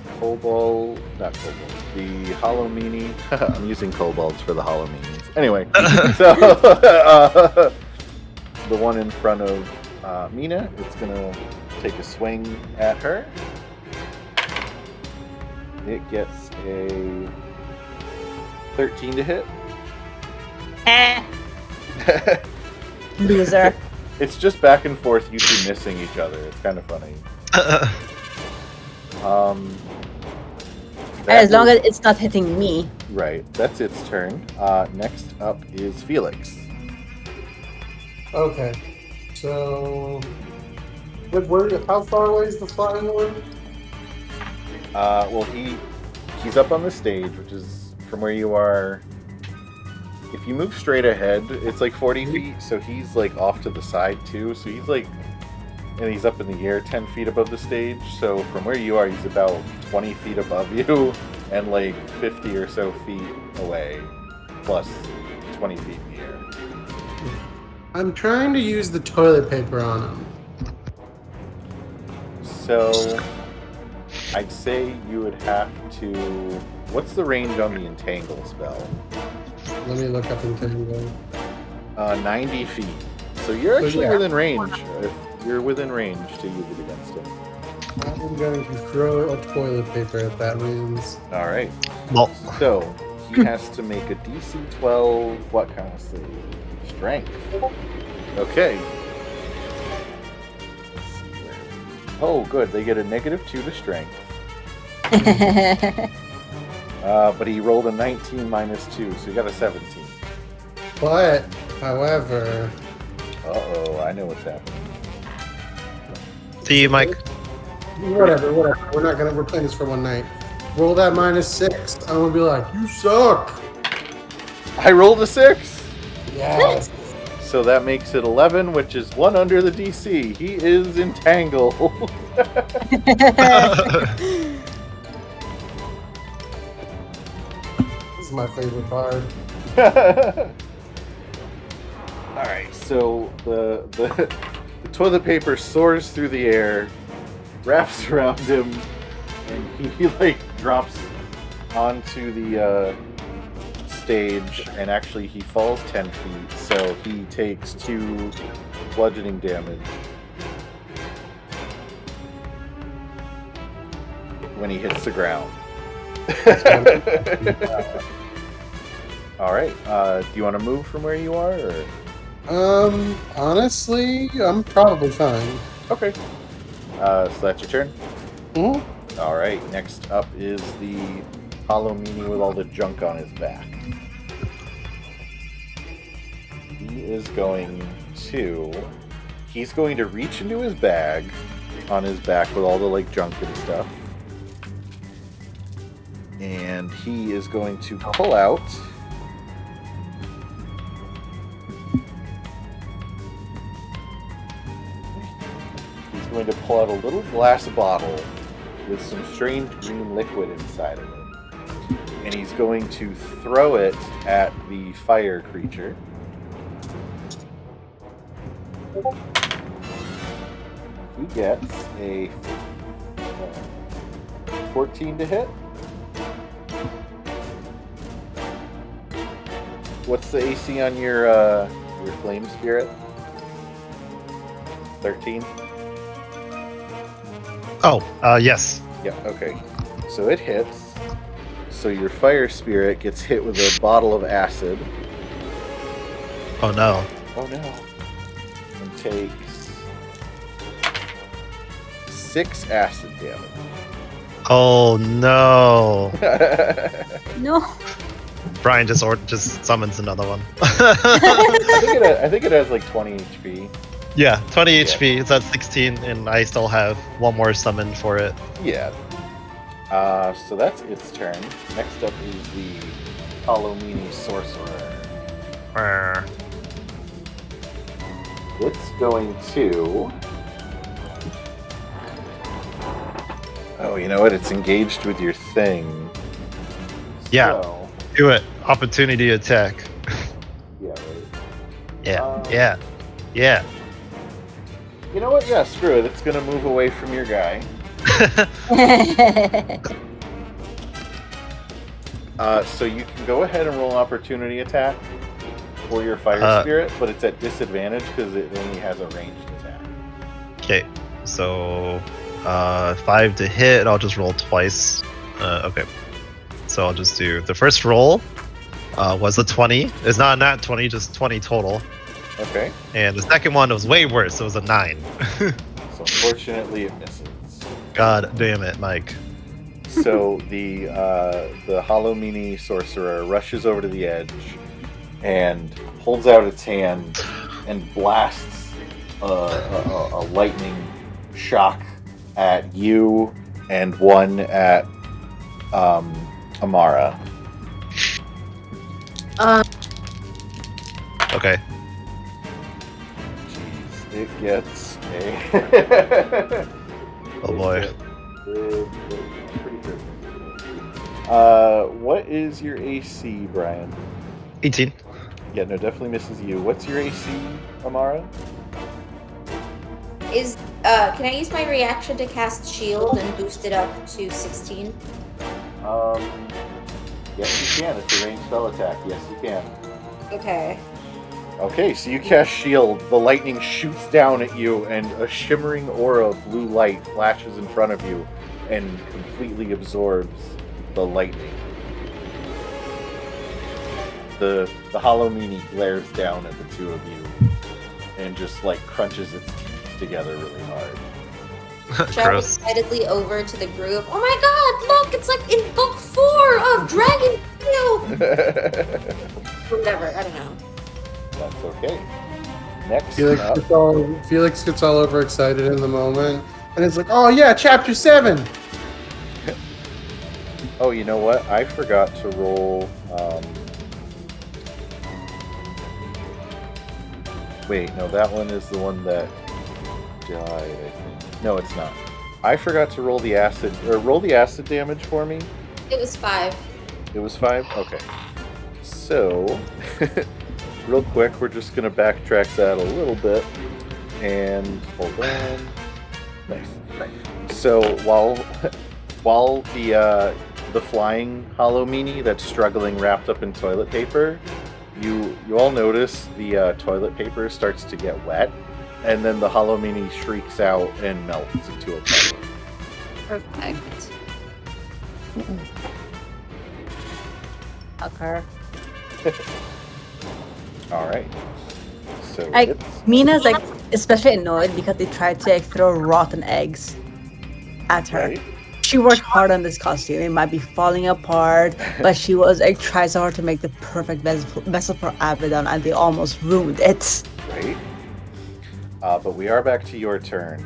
the Hollow Meanie. I'm using kobolds for the Hollow Meanies. Anyway, so the one in front of Mina, it's gonna take a swing at her. It gets a 13 to hit. Loser. It's just back and forth, you two missing each other. It's kind of funny. As long as it's not hitting me. Right, that's its turn. Next up is Felix. Okay. So, how far away is the flying one? Well, he's up on the stage, which is from where you are. If you move straight ahead, it's like 40 feet, so he's like off to the side too. So he's like, and he's up in the air 10 feet above the stage. So from where you are, he's about 20 feet above you and like 50 or so feet away, plus 20 feet in the air. I'm trying to use the toilet paper on him. So I'd say you would have to. What's the range on the entangle spell? Let me look up Entangle. 90 feet. So you're So, actually yeah. within range. If you're within range to use it against him. I'm going to throw a toilet paper if that means. All right. Well, So he has to make a DC 12. What kind of save? Strength. Okay. Let's see where- Oh, good. They get a -2 to strength. But he rolled a 19 -2, so he got a 17. But, however, Uh-oh, I know what's happening. see, Mike. whatever. We're playing this for one night. Roll that -6. I'm gonna be like, you suck. I rolled a 6! Yes. So that makes it 11, which is 1 under the DC. He is entangled. This is my favorite card. Alright, so the toilet paper soars through the air, wraps around him, and he like drops onto the stage, and actually he falls 10 feet, so he takes 2 bludgeoning damage when he hits the ground. Alright, do you want to move from where you are, or? Honestly, I'm probably fine. Okay. So that's your turn? Hmm? Alright, next up is the hollow meanie with all the junk on his back. He's going to reach into his bag on his back with all the like junk and stuff. And he is going to pull out a little glass bottle with some strange green liquid inside of it. And he's going to throw it at the fire creature. He gets a 14 to hit. What's the AC on your flame spirit? 13? Oh, yes. Yeah, okay. So it hits. So your fire spirit gets hit with a bottle of acid. Oh no. Oh no. And takes 6 acid damage. Oh no. No. Brian just summons another one. I think it has like 20 HP. Yeah, 20 Yeah. HP. It's at 16, and I still have one more summon for it. Yeah. So that's its turn. Next up is the Hallowed sorcerer. Brr. It's going to. Oh, you know what? It's engaged with your thing. Yeah. So, Do it. Opportunity attack. yeah, right. Yeah, yeah, yeah. You know what? Yeah, screw it. It's gonna move away from your guy. So you can go ahead and roll an opportunity attack for your fire spirit, but it's at disadvantage because it only has a ranged attack. Okay, so 5 to hit. I'll just roll twice. Okay. So I'll just do the first roll. Was a 20. It's not a nat 20, just 20 total. Okay. And the second one was way worse. It was a 9. So unfortunately, it misses. God damn it, Mike. So the Hallowed sorcerer rushes over to the edge and holds out its hand and blasts a lightning shock at you and one at Amara. Okay. Jeez, it gets a. Oh boy. Pretty good. What is your AC, Brian? 18. Yeah, no, definitely misses you. What's your AC, Amara? Can I use my reaction to cast shield and boost it up to 16? Yes, you can. It's a ranged spell attack. Yes, you can. Okay. Okay, so you cast shield. The lightning shoots down at you, and a shimmering aura of blue light flashes in front of you and completely absorbs the lightning. The Hallowed glares down at the two of you and just like crunches its teeth together really hard. Shout Gross. excitedly over to the group. Oh my god, look, it's like in book 4 of Dragon Field! Whatever, I don't know. That's okay. Next Felix up, gets all overexcited in the moment, and it's like, oh yeah, chapter 7. oh, you know what? I forgot to roll. Wait, no, that one is the one that died, I think. No, it's not. I forgot to roll the acid damage for me. It was 5. It was 5? Okay. So, real quick, we're just going to backtrack that a little bit. And, hold on. Nice. So, while the flying Hallowed that's struggling wrapped up in toilet paper, you all notice the toilet paper starts to get wet, and then the Hallowed shrieks out and melts into a puddle. Perfect. Okay. All right. So Like, it's Mina's like especially annoyed because they tried to like throw rotten eggs at her. right. She worked hard on this costume. It might be falling apart, but she was like tried so hard to make the perfect vessel for Abaddon, and they almost ruined it. Right. But we are back to your turn,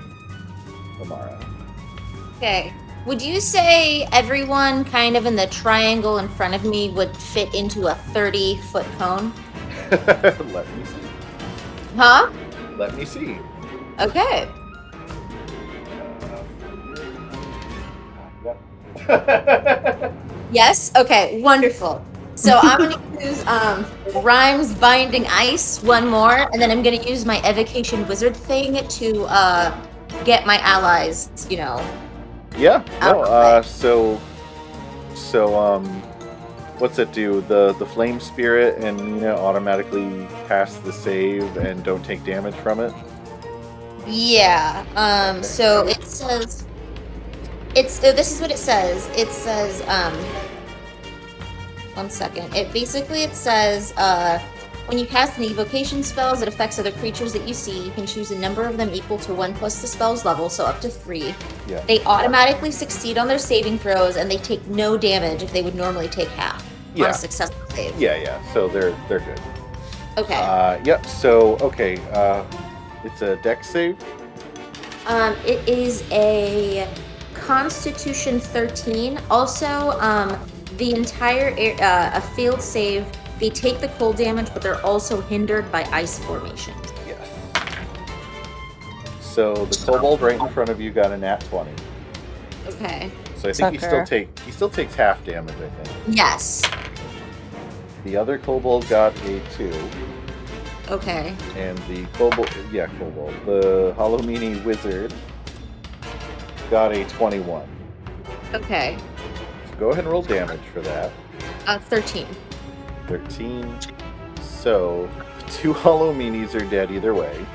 Amara. Okay. Would you say everyone kind of in the triangle in front of me would fit into a 30-foot cone? Let me see. Huh? Let me see. Okay. Yes? Okay, wonderful. So I'm going to use Rhymes Binding Ice one more, and then I'm going to use my Evocation Wizard thing to get my allies, you know. Yeah. No. Out. So, what's it do? The Flame Spirit and Mina automatically pass the save and don't take damage from it. Yeah. So it says. This is what it says. It says. 1 second. It says. When you cast an evocation spells, it affects other creatures that you see. You can choose a number of them equal to 1 plus the spell's level, so up to 3. Yeah. They automatically succeed on their saving throws, and they take no damage if they would normally take half on Yeah. a successful save. Yeah. So they're good. Okay. Yep. So okay. It's a Dex save. It is a Constitution 13. Also, the entire a failed save. They take the cold damage, but they're also hindered by ice formations. Yes. So the kobold right in front of you got a nat 20. Okay. So I think Sucker. he still takes half damage, I think. Yes. The other kobold got a 2. Okay. And the kobold, the Hallowed wizard got a 21. Okay. So go ahead and roll damage for that. 13. 13. So 2 Hallowed are dead either way.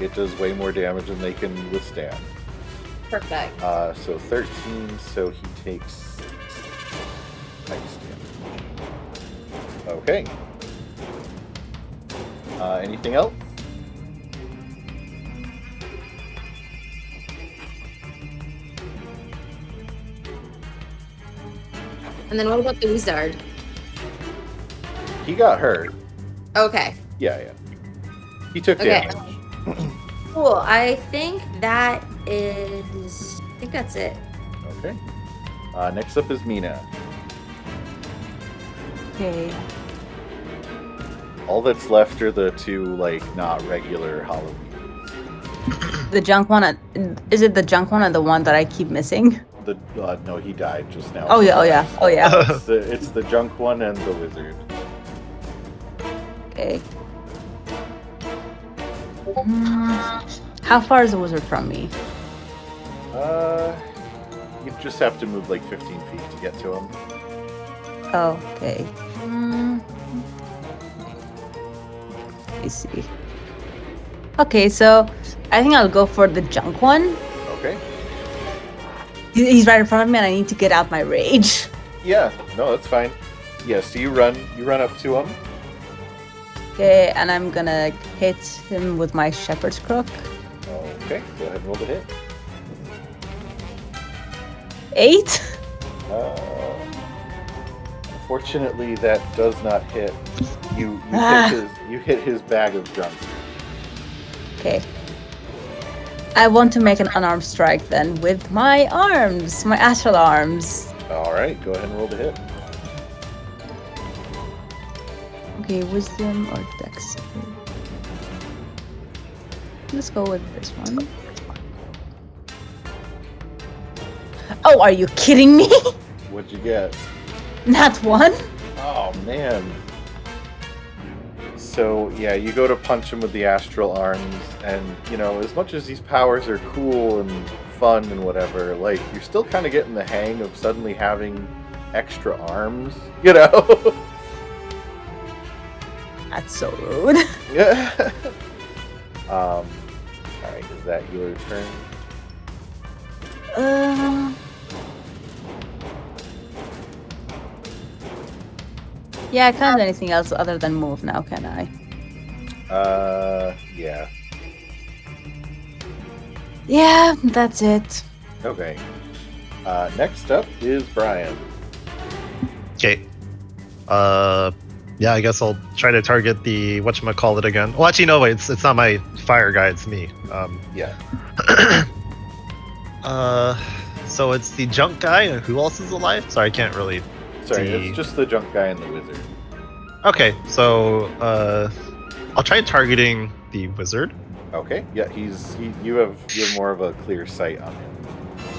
It does way more damage than they can withstand. Perfect. So 13, so he takes 6 ice damage. Okay. Anything else? And then what about the wizard? He got hurt. Okay. Yeah. He took Okay. damage. Cool. I think that is. I think that's it. Okay. Next up is Mina. Okay. All that's left are the two, like, not regular Halloween. The junk one. Is it the junk one or the one that I keep missing? No, he died just now. Oh yeah. It's the junk one and the wizard. Okay. How far is the wizard from me? You just have to move like 15 feet to get to him. Oh, okay. Let me see. Okay, so I think I'll go for the junk one. Okay. He's right in front of me and I need to get out my rage. Yeah, no, that's fine. Yeah, so you run up to him. Okay, and I'm gonna hit him with my shepherd's crook. Okay, go ahead and roll the hit. 8? Unfortunately, that does not hit. You hit his bag of drunk. Okay. I want to make an unarmed strike then with my arms, my astral arms. All right, go ahead and roll the hit. Okay, wisdom or dex. Let's go with this one. Oh, are you kidding me? What'd you get? Not one? Oh man. So yeah, you go to punch him with the astral arms, and you know, as much as these powers are cool and fun and whatever, like you're still kind of getting the hang of suddenly having extra arms, you know? That's so rude. Yeah. All right, is that your turn? Yeah, I can't do anything else other than move now, can I? Yeah. Yeah, that's it. Okay. Next up is Brian. Okay. Yeah, I guess I'll try to target the whatchamacallit again. Well, actually, no, wait, it's not my fire guy, it's me. Yeah. So it's the junk guy, and who else is alive? Sorry, I can't really. Sorry, it's just the junk guy and the wizard. Okay, so I'll try targeting the wizard. Okay. Yeah, you have more of a clear sight on him.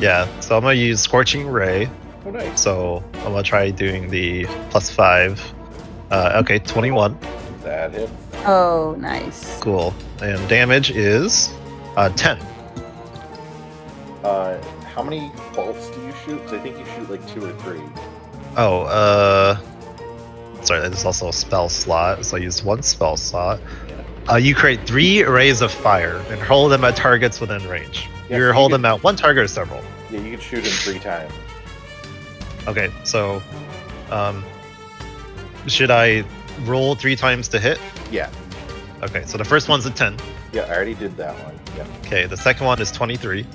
Yeah, so I'm gonna use Scorching Ray. Oh, nice. So I'm gonna try doing the +5. Okay, 21. That hits. Oh, nice. Cool. And damage is 10. How many bolts do you shoot? 'Cause I think you shoot like 2 or 3. Oh, sorry, there's also a spell slot, so I used 1 spell slot. Yeah. You create 3 arrays of fire and hold them at targets within range. Yeah, You so hold you them at one target or several. Yeah, you can shoot him 3 times. Okay, so should I roll 3 times to hit? Yeah. Okay, so the first one's a 10. Yeah, I already did that one. Yeah. Okay, the second one is 23.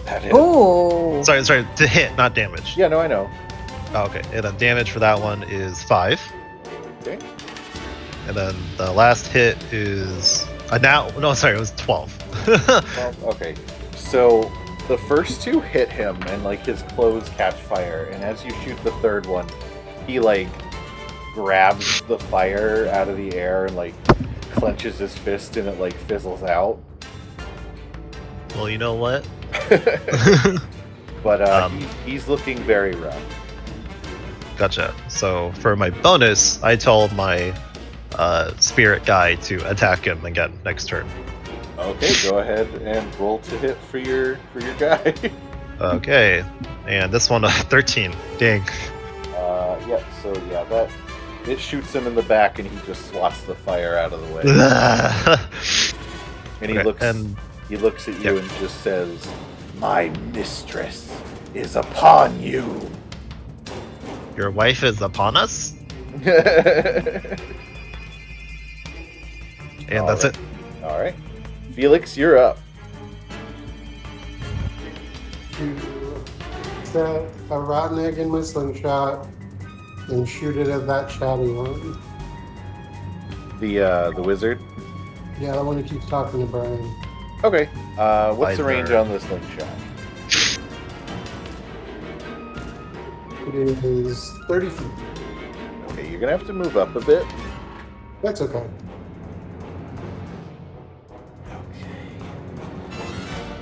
That hit. Oh. Sorry, to hit, not damage. Yeah, no, I know. Oh, okay, and then damage for that one is 5. Okay. And then the last hit is it was 12. Well, okay. So the first 2 hit him, and like his clothes catch fire. And as you shoot the third one, he like grabs the fire out of the air and like clenches his fist, and it like fizzles out. Well, you know what? But he's looking very rough. Gotcha. So for my bonus, I told my spirit guy to attack him again next turn. Okay, go ahead and roll to hit for your guy. Okay, and this one 13. Dang. Yeah. So yeah, that it shoots him in the back, and he just swats the fire out of the way. And he Okay, looks and he looks at you yeah. and just says, My mistress is upon you. Your wife is upon us? And that's it. All right. Felix, you're up. To set a rotten egg in my slingshot and shoot it at that chatty one. The wizard. Yeah, the one who keeps talking to Brian. Okay. What's the range Either. on this slingshot? It is 30 feet. Okay, you're gonna have to move up a bit. That's okay.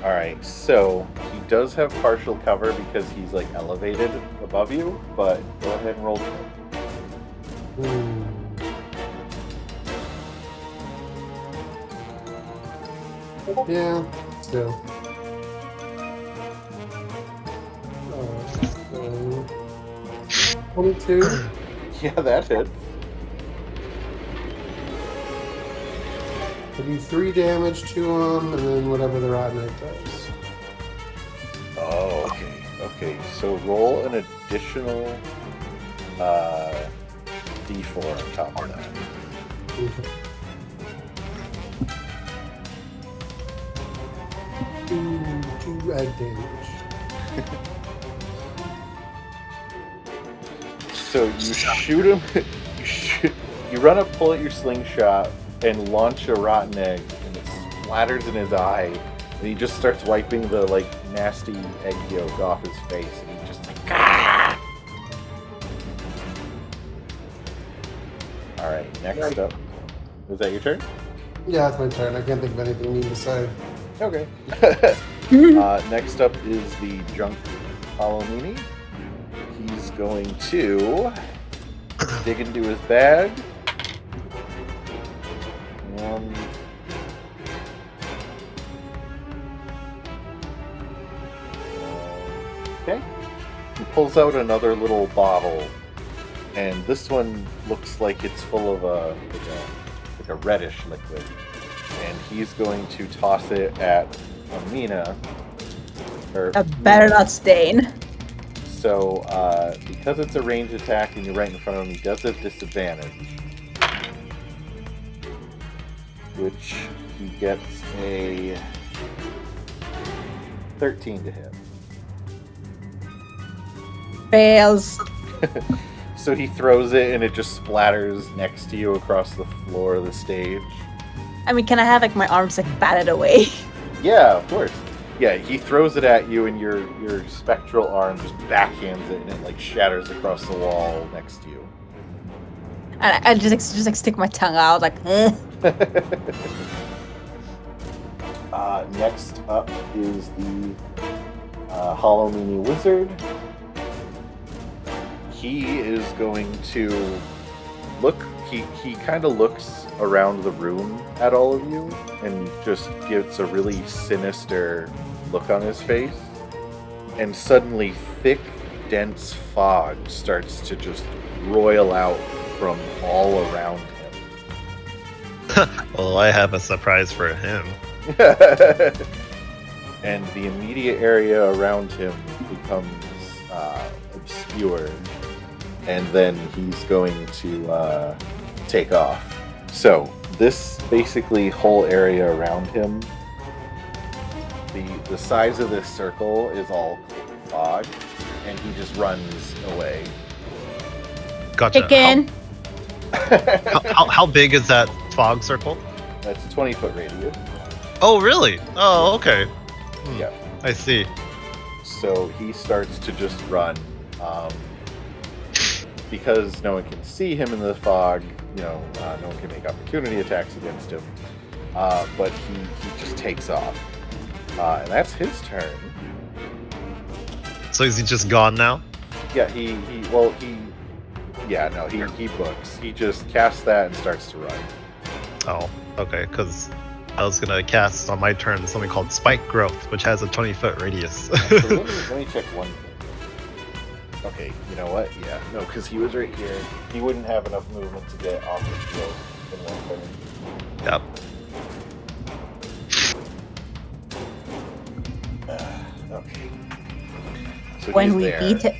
All right. So he does have partial cover because he's like elevated above you. But go ahead and roll. Yeah, still. So 22. Yeah, that hits. I do 3 damage to him, and then whatever the rotten egg does. Oh, okay. Okay, so roll an additional D4 on top of that. Okay. 2 egg damage. So you shoot him. You run up, pull at your slingshot, and launch a rotten egg, and it splatters in his eye. And he just starts wiping the like nasty egg yolk off his face, and he just like. Ah! All right, next up. Was that your turn? Yeah, it's my turn. I can't think of anything mean to say. Okay. Next up is the drunk Palomini. He's going to dig into his bag. Okay. He pulls out another little bottle, and this one looks like it's full of a reddish liquid. And he's going to toss it at Amina. I better not stain. So, because it's a ranged attack and you're right in front of him, he does have disadvantage. Which he gets a 13 to hit. Fails. So he throws it and it just splatters next to you across the floor of the stage. I mean, can I have like my arms like batted away? Yeah, of course. Yeah, he throws it at you and your spectral arm just backhands it and it like shatters across the wall next to you. And I just like stick my tongue out like. Next up is the Hallowed wizard. He is going to look. He kind of looks around the room at all of you and just gives a really sinister look on his face. And suddenly, thick, dense fog starts to just roil out from all around him. Well, I have a surprise for him. And the immediate area around him becomes obscure, and then he's going to take off. So this basically whole area around him, the size of this circle is all fog, and he just runs away. Gotcha. Chicken. How big is that fog circle? That's a 20-foot radius. Oh, really? Oh, okay. Yeah. I see. So he starts to just run. Because no one can see him in the fog, no one can make opportunity attacks against him. But he just takes off. And that's his turn. So is he just gone now? Yeah, he books. He just casts that and starts to run. Oh, okay, because I was going to cast on my turn something called Spike Growth, which has a 20-foot radius. So let me check one thing. Okay, you know what? Yeah, no, because he was right here. He wouldn't have enough movement to get off the field in one turn. Yep. Okay. So When he's we there. beat it,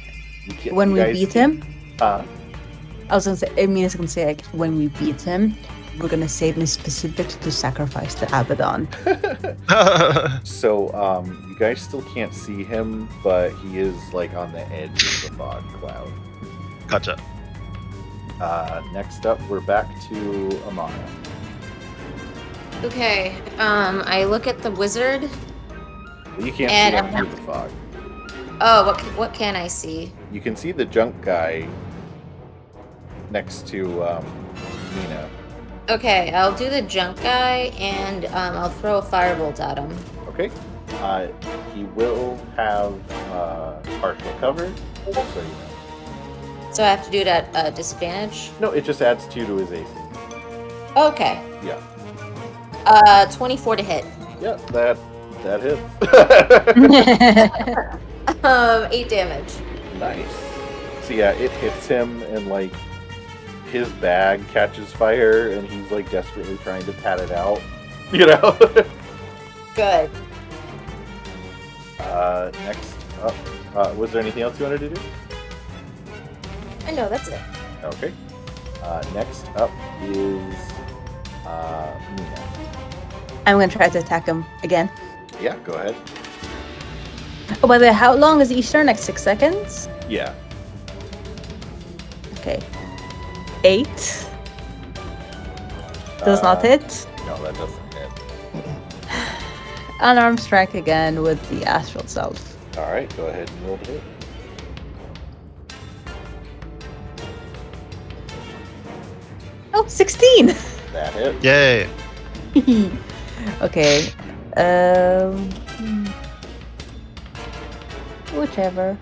You guys beat see- him, Huh? I was gonna say. I mean, I was gonna say like when we beat him, we're gonna save him specifically to sacrifice to Abaddon. So, you guys still can't see him, but he is like on the edge of the fog cloud. Gotcha. Next up, we're back to Amana. Okay. I look at the wizard. You can't And see him I'm through not- the fog. Oh, what can I see? You can see the junk guy next to Mina. Okay, I'll do the junk guy, and I'll throw a firebolt at him. Okay. He will have partial cover, so you know. So I have to do it at disadvantage. No, it just adds 2 to his AC. Okay. Yeah. 24 to hit. Yeah, that hits. 8 damage. Nice. So yeah, it hits him and like his bag catches fire and he's like desperately trying to pat it out. You know? Good. Next up, was there anything else you wanted to do? I know, that's it. Okay. Next up is Mina. I'm gonna try to attack him again. Yeah, go ahead. Oh, by the way, how long is each turn? Like 6 seconds? Yeah. Okay. 8. Does not hit. No, that doesn't hit. Unarmed strike again with the astral self. All right, go ahead and roll the hit. Oh, 16! That hit. Yay. Okay. Whichever.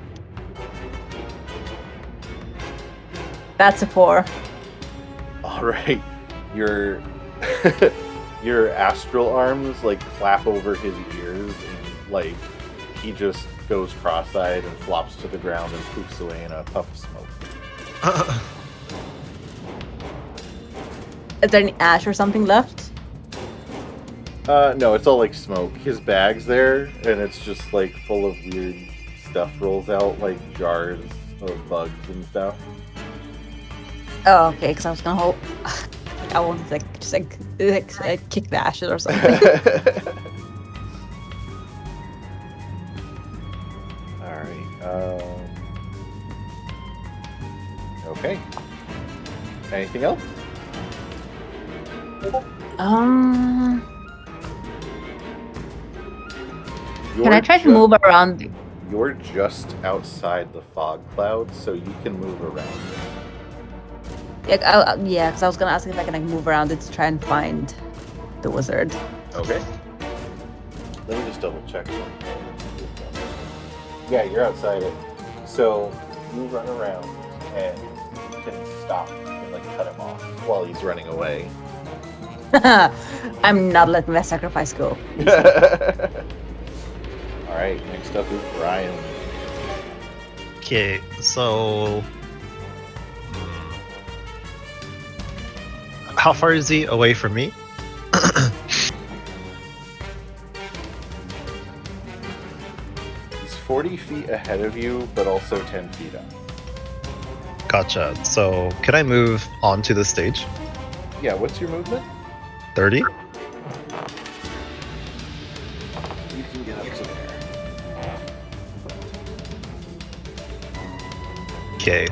That's a 4. All right, your your astral arms like clap over his ears, and like he just goes cross-eyed and flops to the ground and poofs away in a puff of smoke. Is there any ash or something left? No, it's all like smoke. His bag's there, and it's just like full of weird stuff rolls out, like jars of bugs and stuff. Oh, okay, because I was gonna hold. I wanted to like, just like kick the ashes or something. Alright, okay. Anything else? Can I try to move around? You're just outside the fog cloud, so you can move around. Yeah, because I was gonna ask if I can like move around it to try and find the wizard. Okay. Let me just double check something. Yeah, you're outside it. So you run around and you can stop and like cut him off while he's running away. I'm not letting that sacrifice go. Alright, next up is Brian. Okay, so how far is he away from me? He's 40 feet ahead of you, but also 10 feet up. Gotcha. So can I move onto the stage? Yeah, what's your movement? 30? You can get up to there. Okay.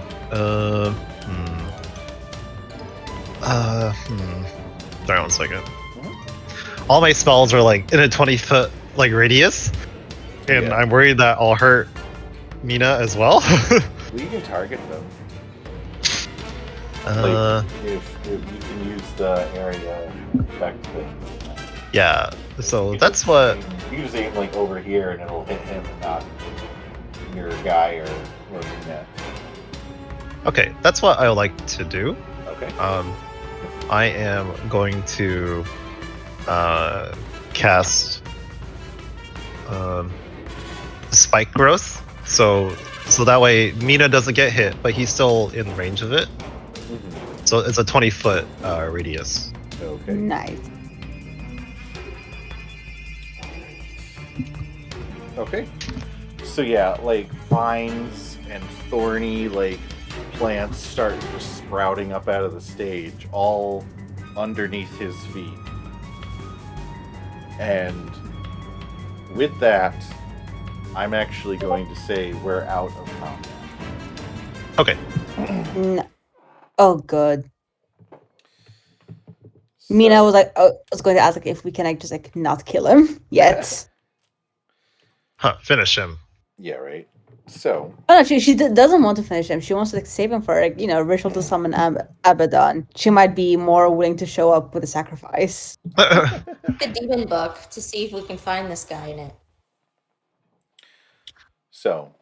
Sorry, 1 second. All my spells are like in a 20-foot like radius, and Yeah. I'm worried that I'll hurt Mina as well. Well, you can target them. If you can use the area effect thing. Yeah. So that's what. You can just aim like over here and it'll hit him and not your guy or Mina. Okay, that's what I would like to do. Okay. I am going to cast spike growth, so that way Mina doesn't get hit, but he's still in range of it. Mhm. So it's a 20-foot radius. Okay. Nice. Okay. So yeah, like vines and thorny like plants start just sprouting up out of the stage, all underneath his feet. And with that, I'm actually going to say we're out of combat. Okay. No. Oh, good. Mina was like, I was going to ask like if we can like just like not kill him yet. Huh, finish him. Yeah, right. So Oh no, she doesn't want to finish him. She wants to like save him for like ritual to summon Abaddon. She might be more willing to show up with a sacrifice. The demon book to see if we can find this guy in it. So